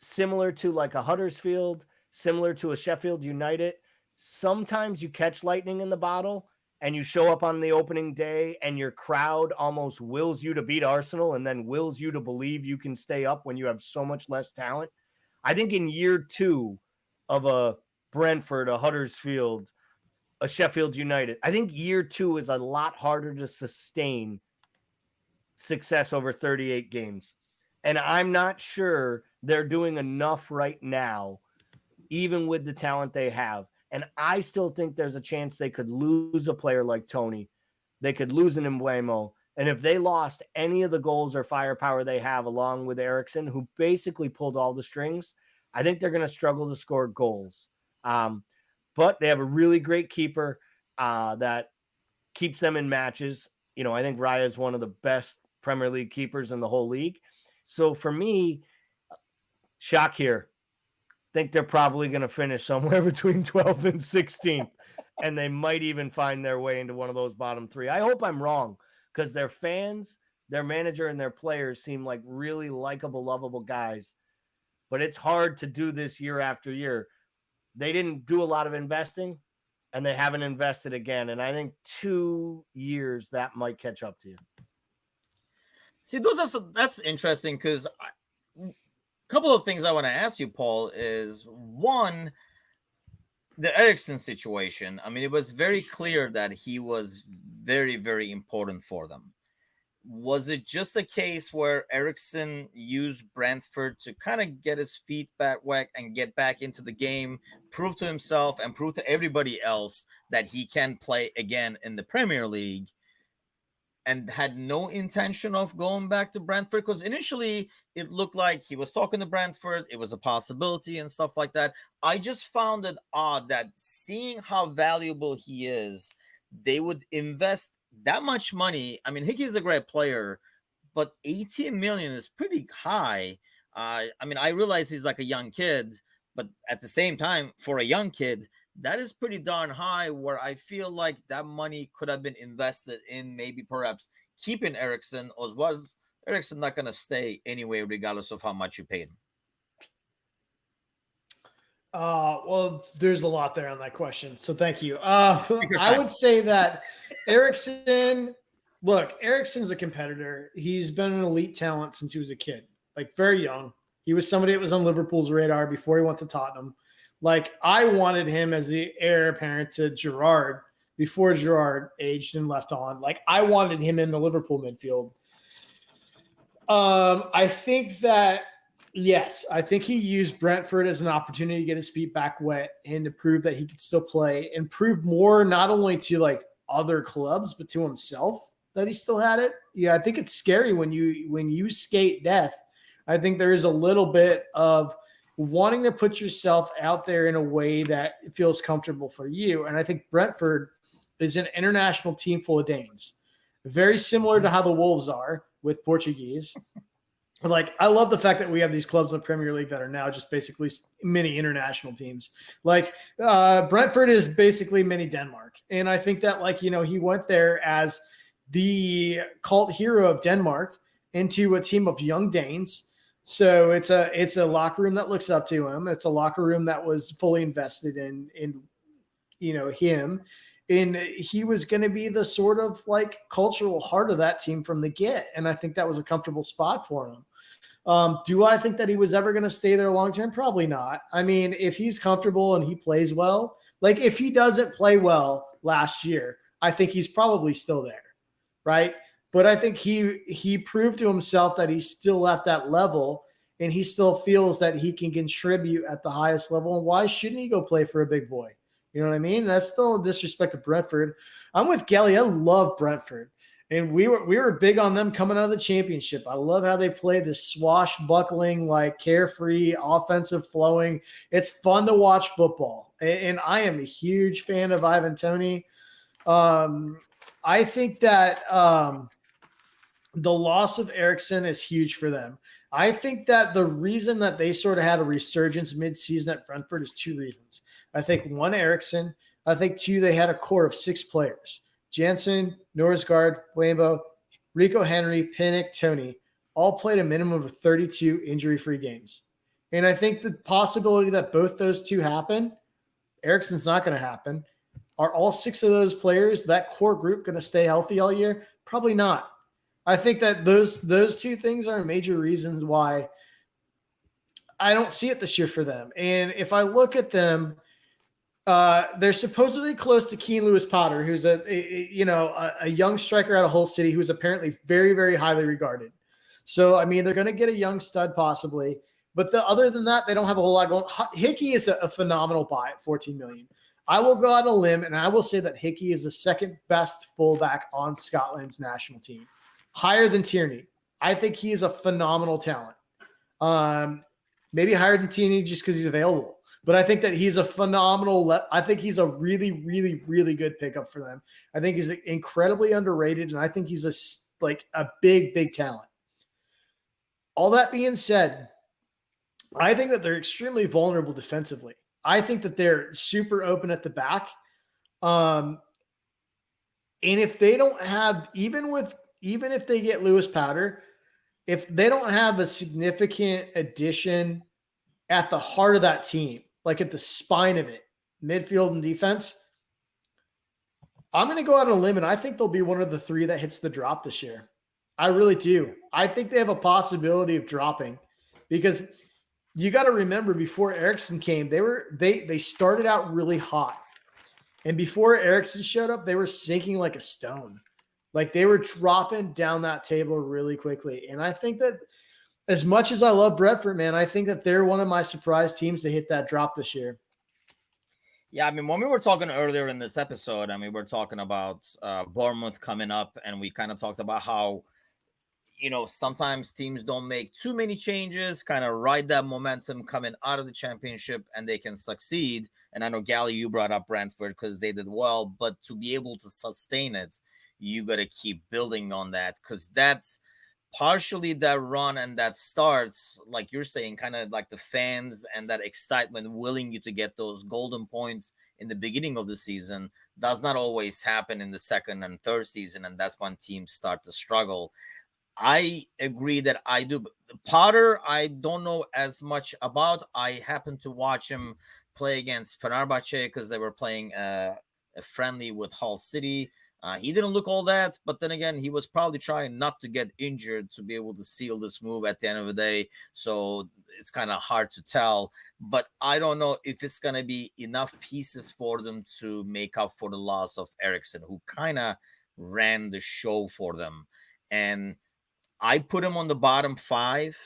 Speaker 5: similar to like a Huddersfield, similar to a Sheffield United, sometimes you catch lightning in the bottle and you show up on the opening day and your crowd almost wills you to beat Arsenal and then wills you to believe you can stay up when you have so much less talent. I think in year 2 of a Brentford, a Huddersfield, a Sheffield United, I think year 2 is a lot harder to sustain success over 38 games. And I'm not sure they're doing enough right now, even with the talent they have. And I still think there's a chance they could lose a player like Tony. They could lose an Mbeumo. And if they lost any of the goals or firepower they have, along with Eriksen, who basically pulled all the strings, I think they're going to struggle to score goals. But they have a really great keeper that keeps them in matches. I think Raya is one of the best Premier League keepers in the whole league. So for me, shock here. Think they're probably going to finish somewhere between 12th and 16th, and they might even find their way into one of those bottom 3. I hope I'm wrong, because their fans, their manager, and their players seem like really likable, lovable guys. But it's hard to do this year after year. They didn't do a lot of investing, and they haven't invested again. And I think 2 years that might catch up to you.
Speaker 3: See, that's interesting, because a couple of things I want to ask you, Paul, is one, the Eriksen situation. I mean, it was very clear that he was very, very important for them. Was it just a case where Eriksen used Brentford to kind of get his feet back wet and get back into the game, prove to himself and prove to everybody else that he can play again in the Premier League? and had no intention of going back to Brentford? Because initially it looked like he was talking to Brentford, it was a possibility and stuff like that. I just found it odd that seeing how valuable he is, they would invest that much money. I mean, Hickey is a great player, but 18 million is pretty high. I mean, I realize he's like a young kid, but at the same time, for a young kid, that is pretty darn high, where I feel like that money could have been invested in maybe perhaps keeping Eriksson, or was Eriksson not going to stay anyway, regardless of how much you paid him?
Speaker 4: Well, there's a lot there on that question. So thank you. I would say that Eriksson, look, Eriksson's a competitor. He's been an elite talent since he was a kid, like very young. He was somebody that was on Liverpool's radar before he went to Tottenham. Like, I wanted him as the heir apparent to Gerrard before Gerrard aged and left on. Like, I wanted him in the Liverpool midfield. I think that, yes, I think he used Brentford as an opportunity to get his feet back wet and to prove that he could still play and prove more not only to like other clubs, but to himself that he still had it. Yeah, I think it's scary when you skate death. I think there is a little bit of wanting to put yourself out there in a way that feels comfortable for you. And I think Brentford is an international team full of Danes, very similar to how the Wolves are with Portuguese. Like, I love the fact that we have these clubs in the Premier League that are now just basically mini international teams. Like, Brentford is basically mini Denmark. And I think that, like, you know, he went there as the cult hero of Denmark into a team of young Danes. So it's a locker room that looks up to him. It's a locker room that was fully invested in you know, him. And he was going to be the sort of like cultural heart of that team from the get. And I think that was a comfortable spot for him. Do I think that he was ever going to stay there long term? Probably not. I mean, if he's comfortable and he plays well, like if he doesn't play well last year, I think he's probably still there, right? But I think he proved to himself that he's still at that level and he still feels that he can contribute at the highest level. And why shouldn't he go play for a big boy? You know what I mean? That's still disrespect to Brentford. I'm with Gelly. I love Brentford. And we were big on them coming out of the championship. I love how they play this swashbuckling, like carefree, offensive flowing. It's fun to watch football. And I am a huge fan of Ivan Toney. I think that the loss of Eriksson is huge for them. I think that the reason that they sort of had a resurgence mid-season at Brentford is two reasons. I think one, Eriksson. I think two, they had a core of 6 players. Jansen, Norsgaard, Lambo, Rico Henry, Pinnock, Toney all played a minimum of 32 injury-free games. And I think the possibility that both those two happen, Eriksson's not going to happen. Are all 6 of those players, that core group, going to stay healthy all year? Probably not. I think that those two things are major reasons why I don't see it this year for them. And if I look at them, they're supposedly close to Keane Lewis-Potter, who's a young striker out of Hull City who's apparently very, very highly regarded. So, I mean, they're going to get a young stud possibly. But other than that, they don't have a whole lot going. Hickey is a phenomenal buy at $14 million. I will go out on a limb, and I will say that Hickey is the second best fullback on Scotland's national team, higher than Tierney. I think he is a phenomenal talent. Maybe higher than Tierney just because he's available. But I think that he's a phenomenal I think he's a really, really, really good pickup for them. I think he's incredibly underrated, and I think he's a big, big talent. All that being said, I think that they're extremely vulnerable defensively. I think that they're super open at the back. And if they don't have, even if they get Lewis-Potter, if they don't have a significant addition at the heart of that team, like at the spine of it, midfield and defense, I'm going to go out on a limb, and I think they'll be one of the 3 that hits the drop this year. I really do. I think they have a possibility of dropping because you got to remember, before Eriksson came, they started out really hot. And before Eriksson showed up, they were sinking like a stone. Like, they were dropping down that table really quickly. And I think that as much as I love Brentford, man, I think that they're one of my surprise teams to hit that drop this year.
Speaker 3: Yeah, I mean, when we were talking earlier in this episode, I mean, we're talking about Bournemouth coming up, and we kind of talked about how, sometimes teams don't make too many changes, kind of ride that momentum coming out of the championship, and they can succeed. And I know, Gally, you brought up Brentford because they did well, but to be able to sustain it, you got to keep building on that, because that's partially that run and that starts, like you're saying, kind of like the fans and that excitement willing you to get those golden points in the beginning of the season does not always happen in the second and third season, and that's when teams start to struggle. I agree that I do. Potter, I don't know as much about. I happened to watch him play against Fenerbahce because they were playing a friendly with Hull City. He didn't look all that, but then again, he was probably trying not to get injured to be able to seal this move at the end of the day. So it's kind of hard to tell. But I don't know if it's going to be enough pieces for them to make up for the loss of Eriksson, who kind of ran the show for them. And I put him on the bottom 5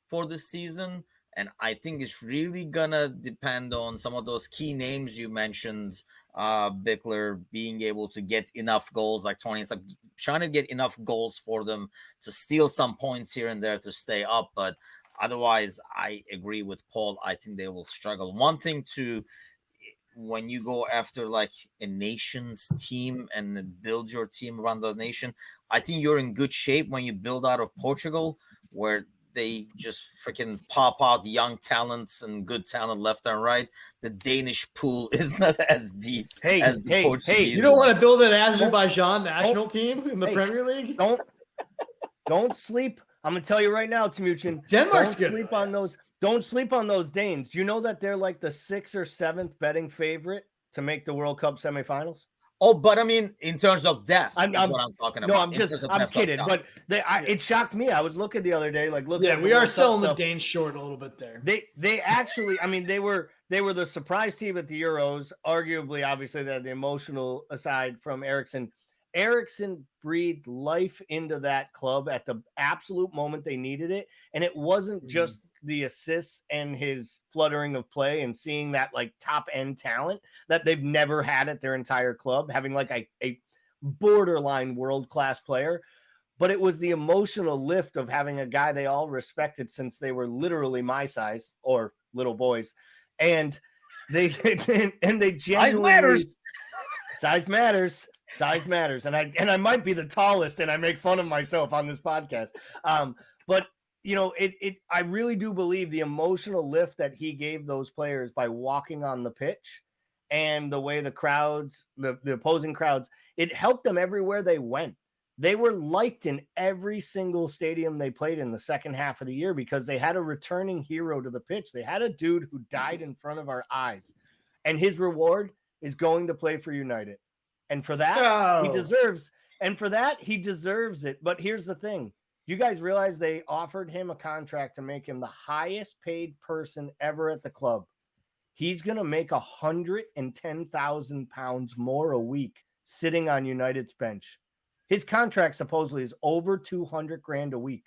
Speaker 3: for this season. And I think it's really gonna depend on some of those key names you mentioned, Bickler being able to get enough goals, like 20, it's like trying to get enough goals for them to steal some points here and there to stay up. But otherwise, I agree with Paul. I think they will struggle. One thing to, when you go after like a nation's team and build your team around the nation, I think you're in good shape when you build out of Portugal, where they just freaking pop out young talents and good talent left and right. The Danish pool is not as deep as the Portuguese.
Speaker 4: You don't want to build an Azerbaijan national team in the Premier League?
Speaker 5: Don't sleep. I'm gonna tell you right now, Timucin.
Speaker 4: Denmark's good.
Speaker 5: Don't sleep on those Danes. Do you know that they're like the 6th or 7th betting favorite to make the World Cup semifinals?
Speaker 3: Oh, but I mean, in terms of depth, what I'm talking about.
Speaker 5: No, I'm kidding. But it shocked me. I was looking the other day, like looking.
Speaker 4: Yeah, we are selling the Danes short a little bit there.
Speaker 5: They actually, I mean, they were the surprise team at the Euros. Arguably, obviously, the emotional aside from Eriksson. Eriksson breathed life into that club at the absolute moment they needed it, and it wasn't just the assists and his fluttering of play and seeing that like top end talent that they've never had at their entire club, having like a borderline world-class player, but it was the emotional lift of having a guy they all respected since they were literally my size or little boys. And they genuinely size matters. And I might be the tallest and I make fun of myself on this podcast. But you know, I really do believe the emotional lift that he gave those players by walking on the pitch and the way the crowds, the opposing crowds, it helped them everywhere they went. They were liked in every single stadium they played in the second half of the year because they had a returning hero to the pitch. They had a dude who died in front of our eyes, and his reward is going to play for United. And for that, he deserves it. But here's the thing. You guys realize they offered him a contract to make him the highest paid person ever at the club. He's going to make £110,000 more a week sitting on United's bench. His contract supposedly is over $200,000 a week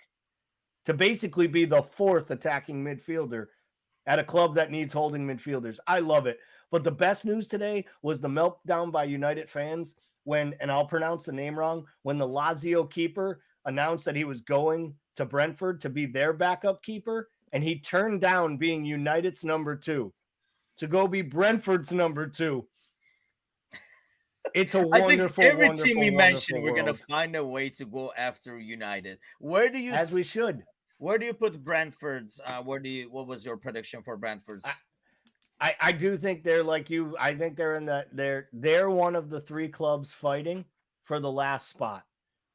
Speaker 5: to basically be the 4th attacking midfielder at a club that needs holding midfielders. I love it. But the best news today was the meltdown by United fans when, and I'll pronounce the name wrong, when the Lazio keeper announced that he was going to Brentford to be their backup keeper, and he turned down being United's number 2 to go be Brentford's number 2. It's a wonderful,
Speaker 3: I think every
Speaker 5: wonderful,
Speaker 3: team we mentioned, we're
Speaker 5: world.
Speaker 3: going to find a way to go after United. Where do you,
Speaker 5: as we should.
Speaker 3: Where do you put Brentford's? What was your prediction for Brentford's?
Speaker 5: I do think they're like you. I think they're in they're one of the 3 clubs fighting for the last spot.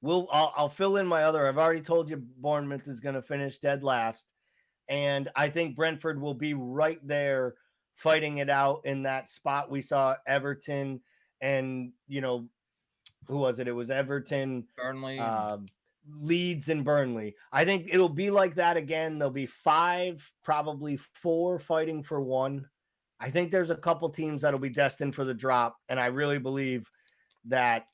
Speaker 5: I'll fill in my other. I've already told you Bournemouth is going to finish dead last, and I think Brentford will be right there fighting it out in that spot. We saw Everton and, you know, who was it? It was Everton,
Speaker 3: Burnley,
Speaker 5: Leeds, and Burnley. I think it'll be like that again. There'll be 5, probably 4 fighting for 1. I think there's a couple teams that'll be destined for the drop, and I really believe that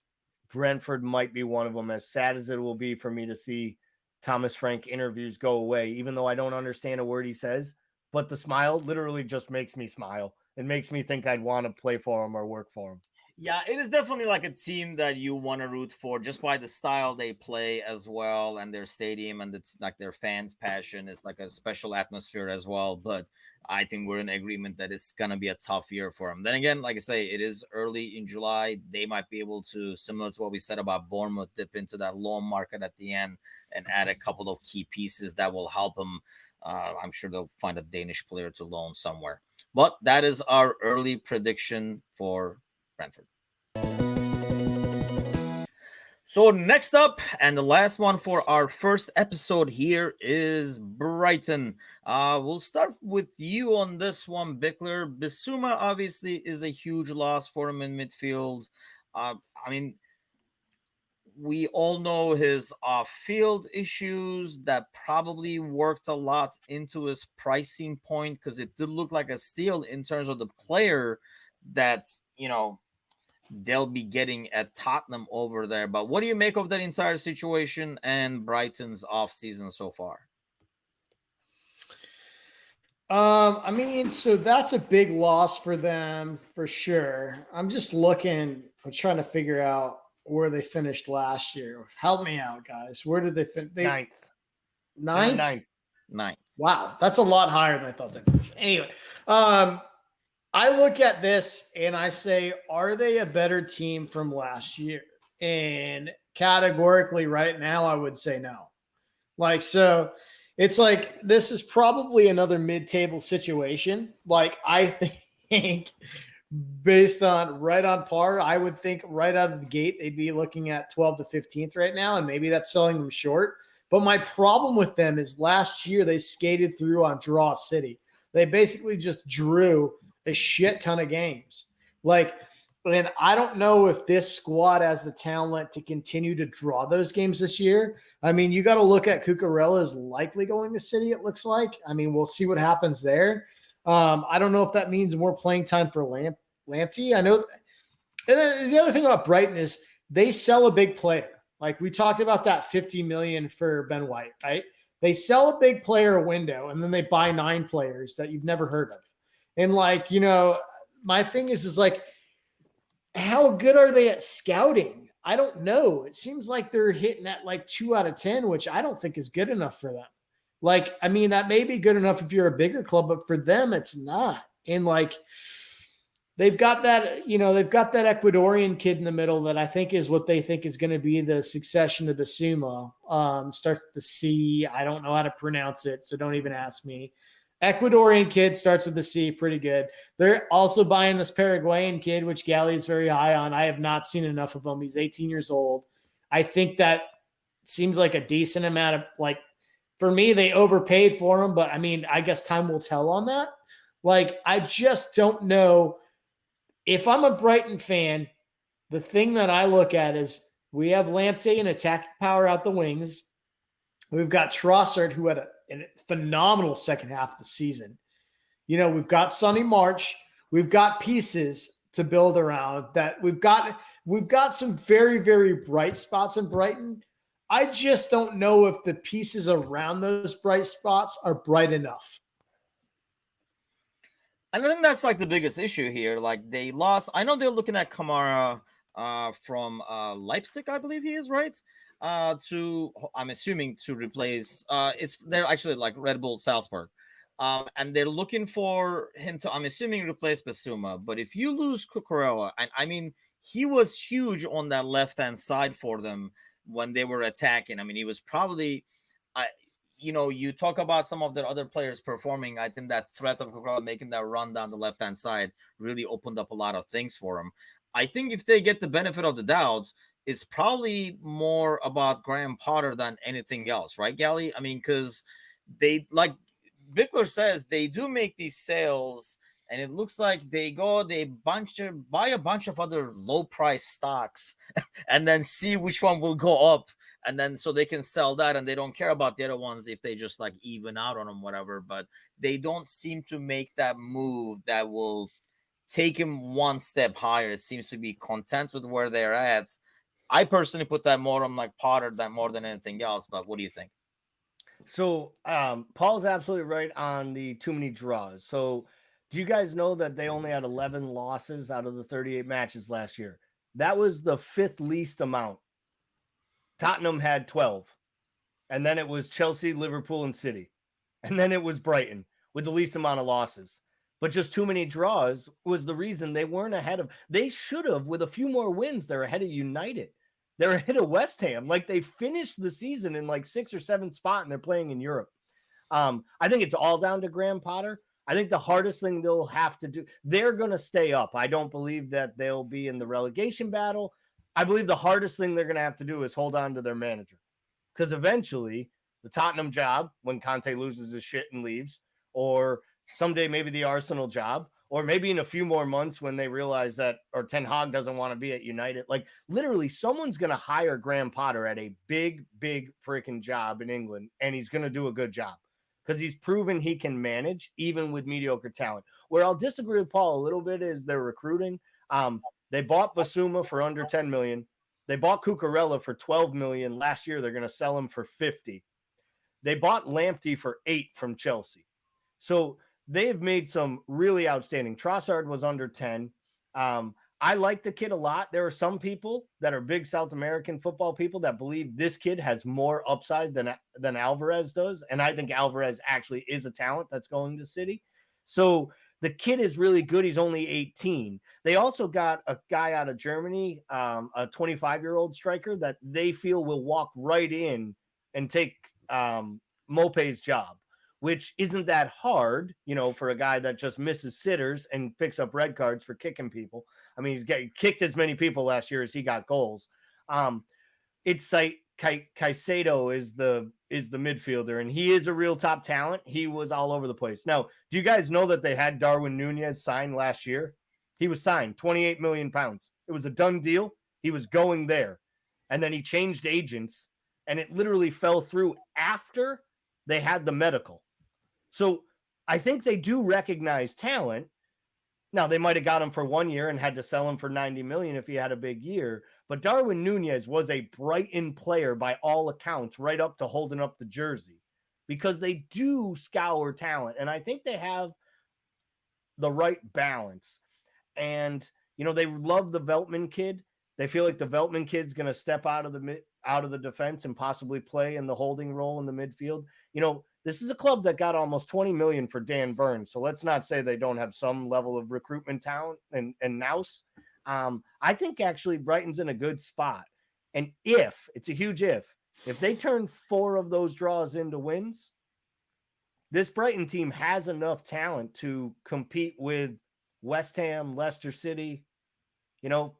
Speaker 5: Brentford might be one of them, as sad as it will be for me to see Thomas Frank interviews go away, even though I don't understand a word he says, but the smile literally just makes me smile. it makes me think I'd want to play for them or work for them.
Speaker 3: Yeah, it is definitely like a team that you want to root for just by the style they play as well, and their stadium, and it's like their fans' passion. It's like a special atmosphere as well. But I think we're in agreement that it's gonna be a tough year for them. Then again, like I say, it is early in July. They might be able to, similar to what we said about Bournemouth, dip into that loan market at the end and add a couple of key pieces that will help them. I'm sure they'll find a Danish player to loan somewhere. But that is our early prediction for Brentford. So next up, and the last one for our first episode here, is Brighton. We'll start with you on this one, Bickler. Bissouma obviously is a huge loss for him in midfield. I mean, we all know his off-field issues that probably worked a lot into his pricing point, because it did look like a steal in terms of the player that, they'll be getting at Tottenham over there. But what do you make of that entire situation and Brighton's off season so far?
Speaker 4: I mean, so that's a big loss for them for sure. I'm trying to figure out where they finished last year. Help me out, guys. Where did they finish?
Speaker 5: Ninth.
Speaker 3: Ninth.
Speaker 4: Wow, that's a lot higher than I thought they finished. Anyway, I look at this and I say, are they a better team from last year? And categorically right now, I would say no. So it's like, this is probably another mid-table situation. I think based on right on par, I would think right out of the gate, they'd be looking at 12th to 15th right now. And maybe that's selling them short. But my problem with them is last year they skated through on draw city. They basically just drew a shit ton of games. And I don't know if this squad has the talent to continue to draw those games this year. I mean, you got to look at Cucurella is likely going to City, it looks like. I mean, we'll see what happens there. I don't know if that means more playing time for Lamptey. I know. And then the other thing about Brighton is they sell a big player. We talked about that $50 million for Ben White, right? They sell a big player a window, and then they buy 9 players that you've never heard of. And my thing is how good are they at scouting? I don't know. It seems like they're hitting at 2 out of 10, which I don't think is good enough for them. I mean, that may be good enough if you're a bigger club, but for them, it's not. And they've got that, they've got that Ecuadorian kid in the middle that I think is what they think is going to be the succession of Bissouma. Starts with the C. I don't know how to pronounce it, so don't even ask me. Ecuadorian kid starts with the C, pretty good. They're also buying this Paraguayan kid, which Gally is very high on. I have not seen enough of him. He's 18 years old. I think that seems like a decent amount of, for me, they overpaid for him, but I mean, I guess time will tell on that. I just don't know. If I'm a Brighton fan, the thing that I look at is we have Lamptey and attack power out the wings. We've got Trossard, who had a phenomenal second half of the season. We've got Sonny March. We've got pieces to build around that. We've got some very, very bright spots in Brighton. I just don't know if the pieces around those bright spots are bright enough.
Speaker 3: I think that's the biggest issue here. They lost. I know they're looking at Kamara from Leipzig, I believe he is, right? To, I'm assuming, to replace they're actually Red Bull Salzburg, and they're looking for him to, I'm assuming, replace Bissouma. But if you lose Cucurella, and I mean, he was huge on that left hand side for them when they were attacking. I mean, he was probably, you talk about some of their other players performing. I think that threat of Cucurella making that run down the left hand side really opened up a lot of things for him. I think if they get the benefit of the doubt, it's probably more about Graham Potter than anything else, right, Gally? I mean, because they, like Bickler says, they do make these sales, and it looks like they buy a bunch of other low price stocks and then see which one will go up, and then so they can sell that, and they don't care about the other ones if they just even out on them, whatever. But they don't seem to make that move that will take him one step higher. It seems to be content with where they're at. I personally put that more on Potter than more than anything else. But what do you think?
Speaker 5: So Paul's absolutely right on the too many draws. So Do you guys know that they only had 11 losses out of the 38 matches last year? That was the 5th least amount. Tottenham had 12. And then it was Chelsea, Liverpool, and City. And then it was Brighton with the least amount of losses. But just too many draws was the reason they weren't ahead of. They should have, with a few more wins, they're ahead of United. They're ahead of West Ham. Like, they finished the season in like 6th or 7th spot, and they're playing in Europe. I think it's all down to Graham Potter. I think the hardest thing they'll have to do, they're going to stay up. I don't believe that they'll be in the relegation battle. I believe the hardest thing they're going to have to do is hold on to their manager. Because eventually, the Tottenham job, when Conte loses his shit and leaves, or someday maybe the Arsenal job, or maybe in a few more months when they realize that, or Ten Hag doesn't want to be at United. Like, literally, someone's going to hire Graham Potter at a big, big freaking job in England, and he's going to do a good job. Because he's proven he can manage even with mediocre talent. Where I'll disagree with Paul a little bit is their recruiting. They bought Basuma for under 10 million. They bought Cucurella for 12 million. Last year, they're going to sell him for 50. They bought Lamptey for 8 from Chelsea. So they've made some really outstanding. Trossard was under 10. I like the kid a lot. There are some people that are big South American football people that believe this kid has more upside than Alvarez does. And I think Alvarez actually is a talent that's going to City. So the kid is really good. He's only 18. They also got a guy out of Germany, a 25-year-old striker that they feel will walk right in and take Mope's job, which isn't that hard, for a guy that just misses sitters and picks up red cards for kicking people. I mean, he's kicked as many people last year as he got goals. It's like Caicedo is the midfielder, and he is a real top talent. He was all over the place. Now, do you guys know that they had Darwin Nunez signed last year? He was signed, 28 million pounds. It was a done deal. He was going there. And then he changed agents, and it literally fell through after they had the medical. So I think they do recognize talent. Now, they might have got him for 1 year and had to sell him for 90 million if he had a big year. But Darwin Nunez was a Brighton player by all accounts, right up to holding up the jersey, because they do scour talent. And I think they have the right balance. And, they love the Veltman kid. They feel like the Veltman kid's going to step out of the defense and possibly play in the holding role in the midfield. This is a club that got almost 20 million for Dan Burns. So let's not say they don't have some level of recruitment talent and nous. I think actually Brighton's in a good spot. And it's a huge if they turn 4 of those draws into wins, this Brighton team has enough talent to compete with West Ham, Leicester City,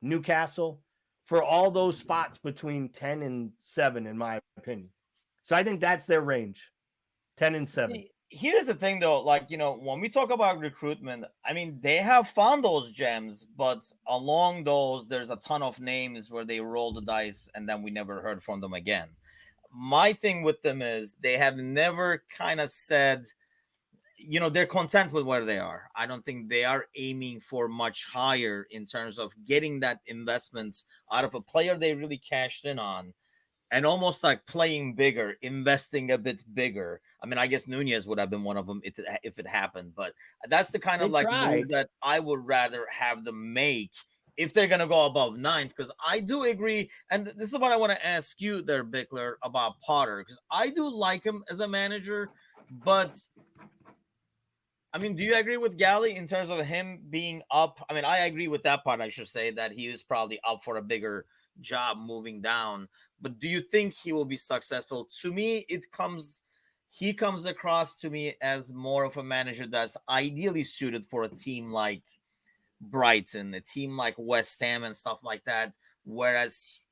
Speaker 5: Newcastle, for all those spots between 10 and 7, in my opinion. So I think that's their range. 10 and 7.
Speaker 3: Here's the thing, though. When we talk about recruitment, I mean, they have found those gems, but along those, there's a ton of names where they roll the dice and then we never heard from them again. My thing with them is they have never kind of said, they're content with where they are. I don't think they are aiming for much higher in terms of getting that investment out of a player they really cashed in on. And almost like playing bigger, investing a bit bigger. I mean, I guess Nunez would have been one of them if it happened. But that's the kind of move that I would rather have them make if they're going to go above 9th. Because I do agree. And this is what I want to ask you there, Bickler, about Potter. Because I do like him as a manager. But, I mean, do you agree with Gally in terms of him being up? I mean, I agree with that part, I should say, that he is probably up for a bigger job moving down. But do you think he will be successful? To me, he comes across to me as more of a manager that's ideally suited for a team like Brighton, a team like West Ham and stuff like that. Whereas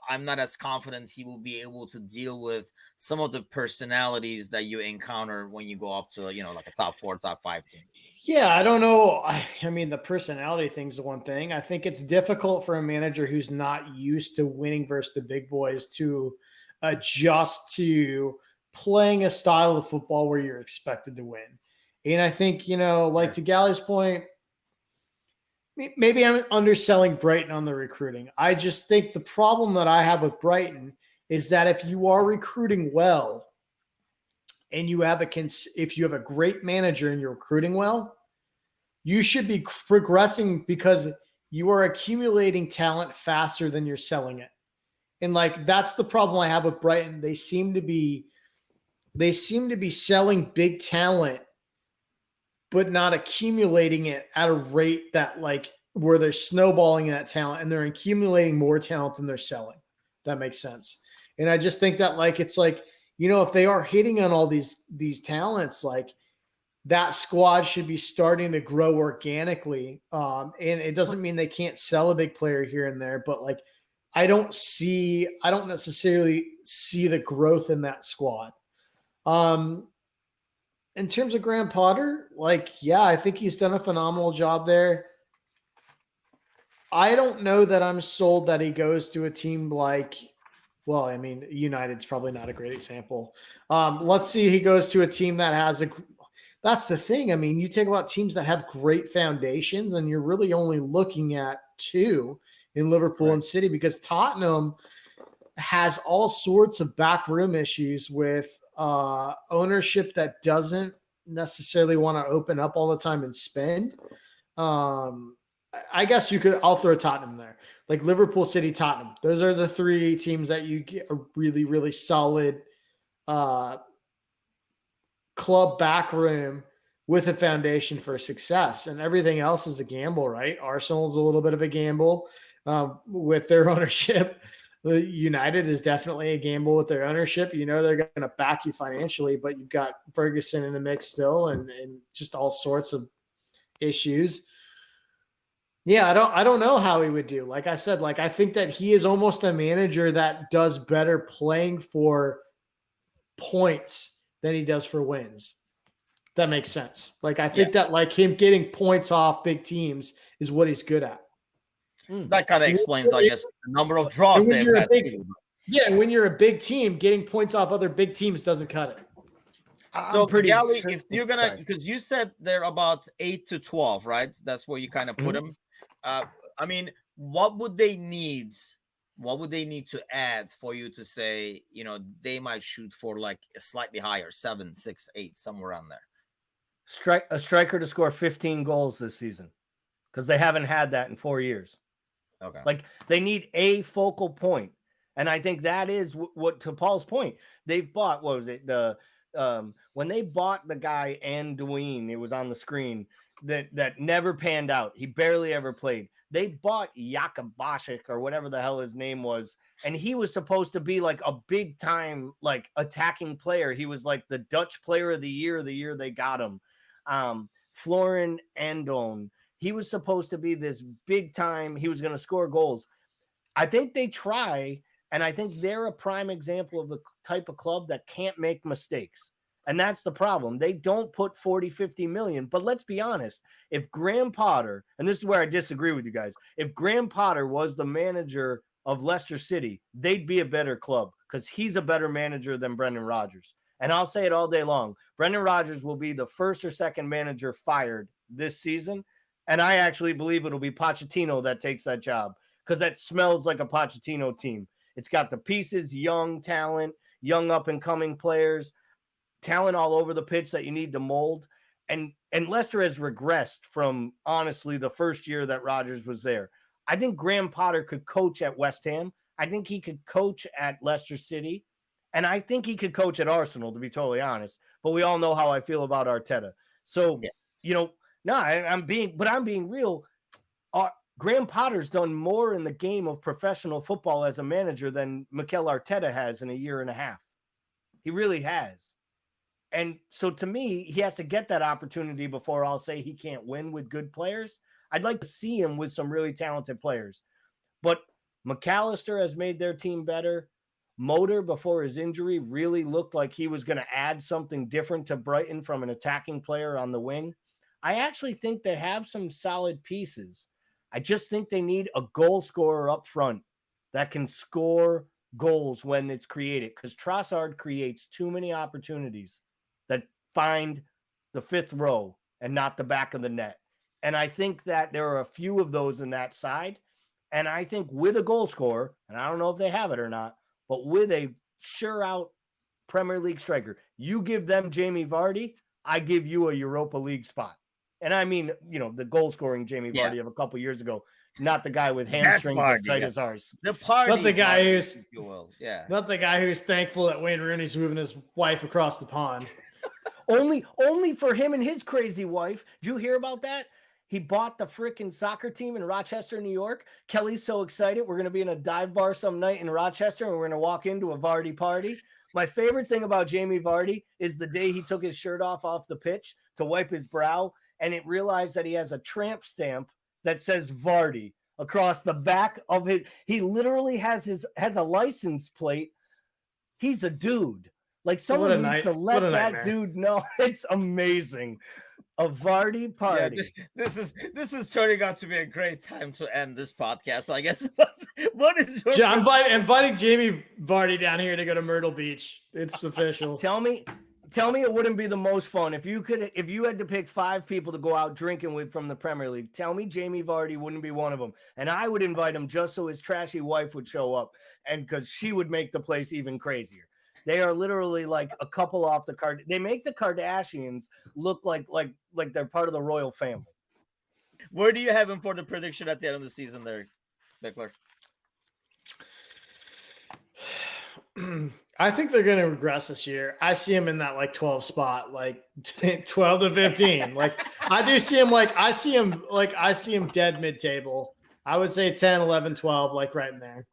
Speaker 3: I'm not as confident he will be able to deal with some of the personalities that you encounter when you go up to, like a top 4, top 5 team.
Speaker 4: Yeah, I don't know. I mean, the personality thing's the one thing. I think it's difficult for a manager who's not used to winning versus the big boys to adjust to playing a style of football where you're expected to win. And I think, to Gally's point, maybe I'm underselling Brighton on the recruiting. I just think the problem that I have with Brighton is that if you are recruiting well, and if you have a great manager and you're recruiting well, you should be progressing because you are accumulating talent faster than you're selling it. And like, that's the problem I have with Brighton. They seem to be selling big talent, but not accumulating it at a rate that like where they're snowballing that talent and they're accumulating more talent than they're selling. That makes sense. And I just think that like, it's like, if they are hitting on all these talents, like that squad should be starting to grow organically. And it doesn't mean they can't sell a big player here and there, but like, I don't necessarily see the growth in that squad. In terms of Graham Potter, like, yeah, I think he's done a phenomenal job there. I don't know that I'm sold that he goes to a team like, well, I mean, United's probably not a great example. Let's see, he goes to a team that has that's the thing. I mean, you take about teams that have great foundations, and you're really only looking at two in Liverpool and City, because Tottenham has all sorts of backroom issues with ownership that doesn't necessarily want to open up all the time and spend. I guess I'll throw Tottenham there. Like Liverpool, City, Tottenham. Those are the three teams that you get a really, really solid club backroom with a foundation for success, and everything else is a gamble, right? Arsenal's a little bit of a gamble with their ownership. The United is definitely a gamble with their ownership. They're going to back you financially, but you've got Ferguson in the mix still, and just all sorts of issues. Yeah, I don't know how he would do. Like I said, like I think that he is almost a manager that does better playing for points than he does for wins. That makes sense. Like I think that like him getting points off big teams is what he's good at.
Speaker 3: That kind of explains, I guess, the number of draws they've had.
Speaker 4: Yeah, and when you're a big team, getting points off other big teams doesn't cut it.
Speaker 3: So, Gally, if you're gonna, because you said they're about 8 to 12, right? That's where you kind of put them. I mean, what would they need? What would they need to add for you to say, they might shoot for like a slightly higher 7, 6, 8, somewhere around there?
Speaker 5: A striker to score 15 goals this season, because they haven't had that in 4 years.
Speaker 3: Okay.
Speaker 5: Like they need a focal point. And I think that is what to Paul's point, they've bought, what was it? When they bought the guy Anduin, it was on the screen that never panned out. He barely ever played. They bought Jakubasic or whatever the hell his name was. And he was supposed to be like a big time, like attacking player. He was like the Dutch player of the year they got him. Florin Andon. He was supposed to be this big time. He was going to score goals. I think they try, and I think they're a prime example of the type of club that can't make mistakes. And that's the problem. They don't put 40, 50 million. But let's be honest. If Graham Potter, and this is where I disagree with you guys, if Graham Potter was the manager of Leicester City, they'd be a better club because he's a better manager than Brendan Rodgers. And I'll say it all day long. Brendan Rodgers will be the first or second manager fired this season. And I actually believe it'll be Pochettino that takes that job, because that smells like a Pochettino team. It's got the pieces, young talent, young up-and-coming players, talent all over the pitch that you need to mold. And Leicester has regressed from, honestly, the first year that Rodgers was there. I think Graham Potter could coach at West Ham. I think he could coach at Leicester City. And I think he could coach at Arsenal, to be totally honest. But we all know how I feel about Arteta. So, no, I'm being real. Graham Potter's done more in the game of professional football as a manager than Mikel Arteta has in a year and a half. He really has. And so to me, he has to get that opportunity before I'll say he can't win with good players. I'd like to see him with some really talented players. But McAllister has made their team better. Motor, before his injury, really looked like he was going to add something different to Brighton from an attacking player on the wing. I actually think they have some solid pieces. I just think they need a goal scorer up front that can score goals when it's created, because Trossard creates too many opportunities that find the fifth row and not the back of the net. And I think that there are a few of those in that side. And I think with a goal scorer, and I don't know if they have it or not, but with a sure out Premier League striker, you give them Jamie Vardy, I give you a Europa League spot. And I mean, the goal scoring Jamie Vardy of a couple years ago, not the guy with hamstrings as tight as ours.
Speaker 3: The party,
Speaker 4: not the guy who's,
Speaker 3: if you will. Yeah,
Speaker 4: not the guy who's thankful that Wayne Rooney's moving his wife across the pond.
Speaker 5: only for him and his crazy wife. Did you hear about that? He bought the freaking soccer team in Rochester, New York. Kelly's so excited. We're going to be in a dive bar some night in Rochester, and we're going to walk into a Vardy party. My favorite thing about Jamie Vardy is the day he took his shirt off the pitch to wipe his brow, and it realized that he has a tramp stamp that says Vardy across the back of his. He literally has a license plate. He's a dude. Like, someone needs to let that dude know. It's amazing. A Vardy party.
Speaker 3: Yeah, this is turning out to be a great time to end this podcast, I guess. What is your
Speaker 4: I'm inviting Jamie Vardy down here to go to Myrtle Beach. It's official.
Speaker 5: Tell me it wouldn't be the most fun if you had to pick 5 people to go out drinking with from the Premier League. Tell me Jamie Vardy wouldn't be one of them, and I would invite him just so his trashy wife would show up, and because she would make the place even crazier. They are literally like a couple off the card. They make the Kardashians look like they're part of the royal family.
Speaker 3: Where do you have him for the prediction at the end of the season there, Bickler?
Speaker 4: I think they're going to regress this year. I see him in that 12 spot, 12 to 15. I see him dead mid-table. I would say 10, 11, 12, right in there.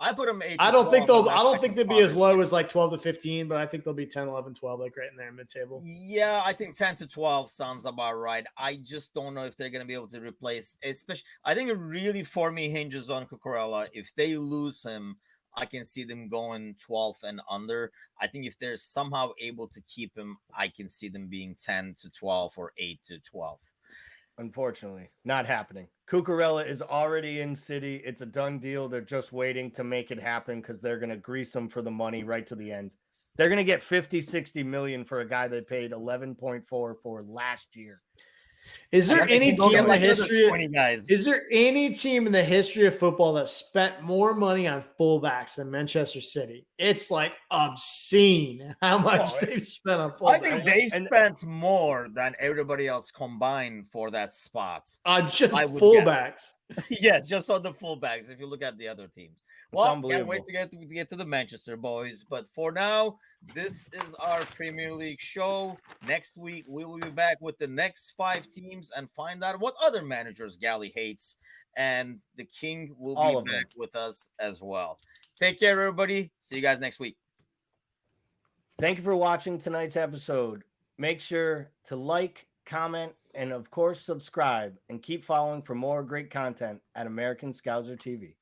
Speaker 3: I put them 8 to
Speaker 4: I don't
Speaker 3: 12
Speaker 4: think they'll be as low as 12 to 15, but I think they'll be 10, 11, 12, right in there mid-table.
Speaker 3: Yeah, I think 10 to 12 sounds about right. I just don't know if they're going to be able to replace, especially, I think it really for me hinges on Cucurella. If they lose him, I can see them going 12 and under. I think if they're somehow able to keep him, I can see them being 10 to 12 or 8 to 12.
Speaker 5: Unfortunately, not happening. Cucurella is already in City. It's a done deal. They're just waiting to make it happen because they're going to grease him for the money right to the end. They're going to get 50, 60 million for a guy they paid 11.4 for last year.
Speaker 4: Is there any team in the history?
Speaker 3: Is
Speaker 4: there any team in the history of football that spent more money on fullbacks than Manchester City? It's obscene how much they've spent on fullbacks.
Speaker 3: I think they've spent more than everybody else combined for that spot.
Speaker 4: Just fullbacks.
Speaker 3: Yes, just on the fullbacks. If you look at the other teams. Well, can't wait to get to the Manchester boys. But for now, this is our Premier League show. Next week, we will be back with the next 5 teams and find out what other managers Gally hates. And the King will be back with us as well. Take care, everybody. See you guys next week.
Speaker 5: Thank you for watching tonight's episode. Make sure to like, comment, and of course, subscribe. And keep following for more great content at American Scouser TV.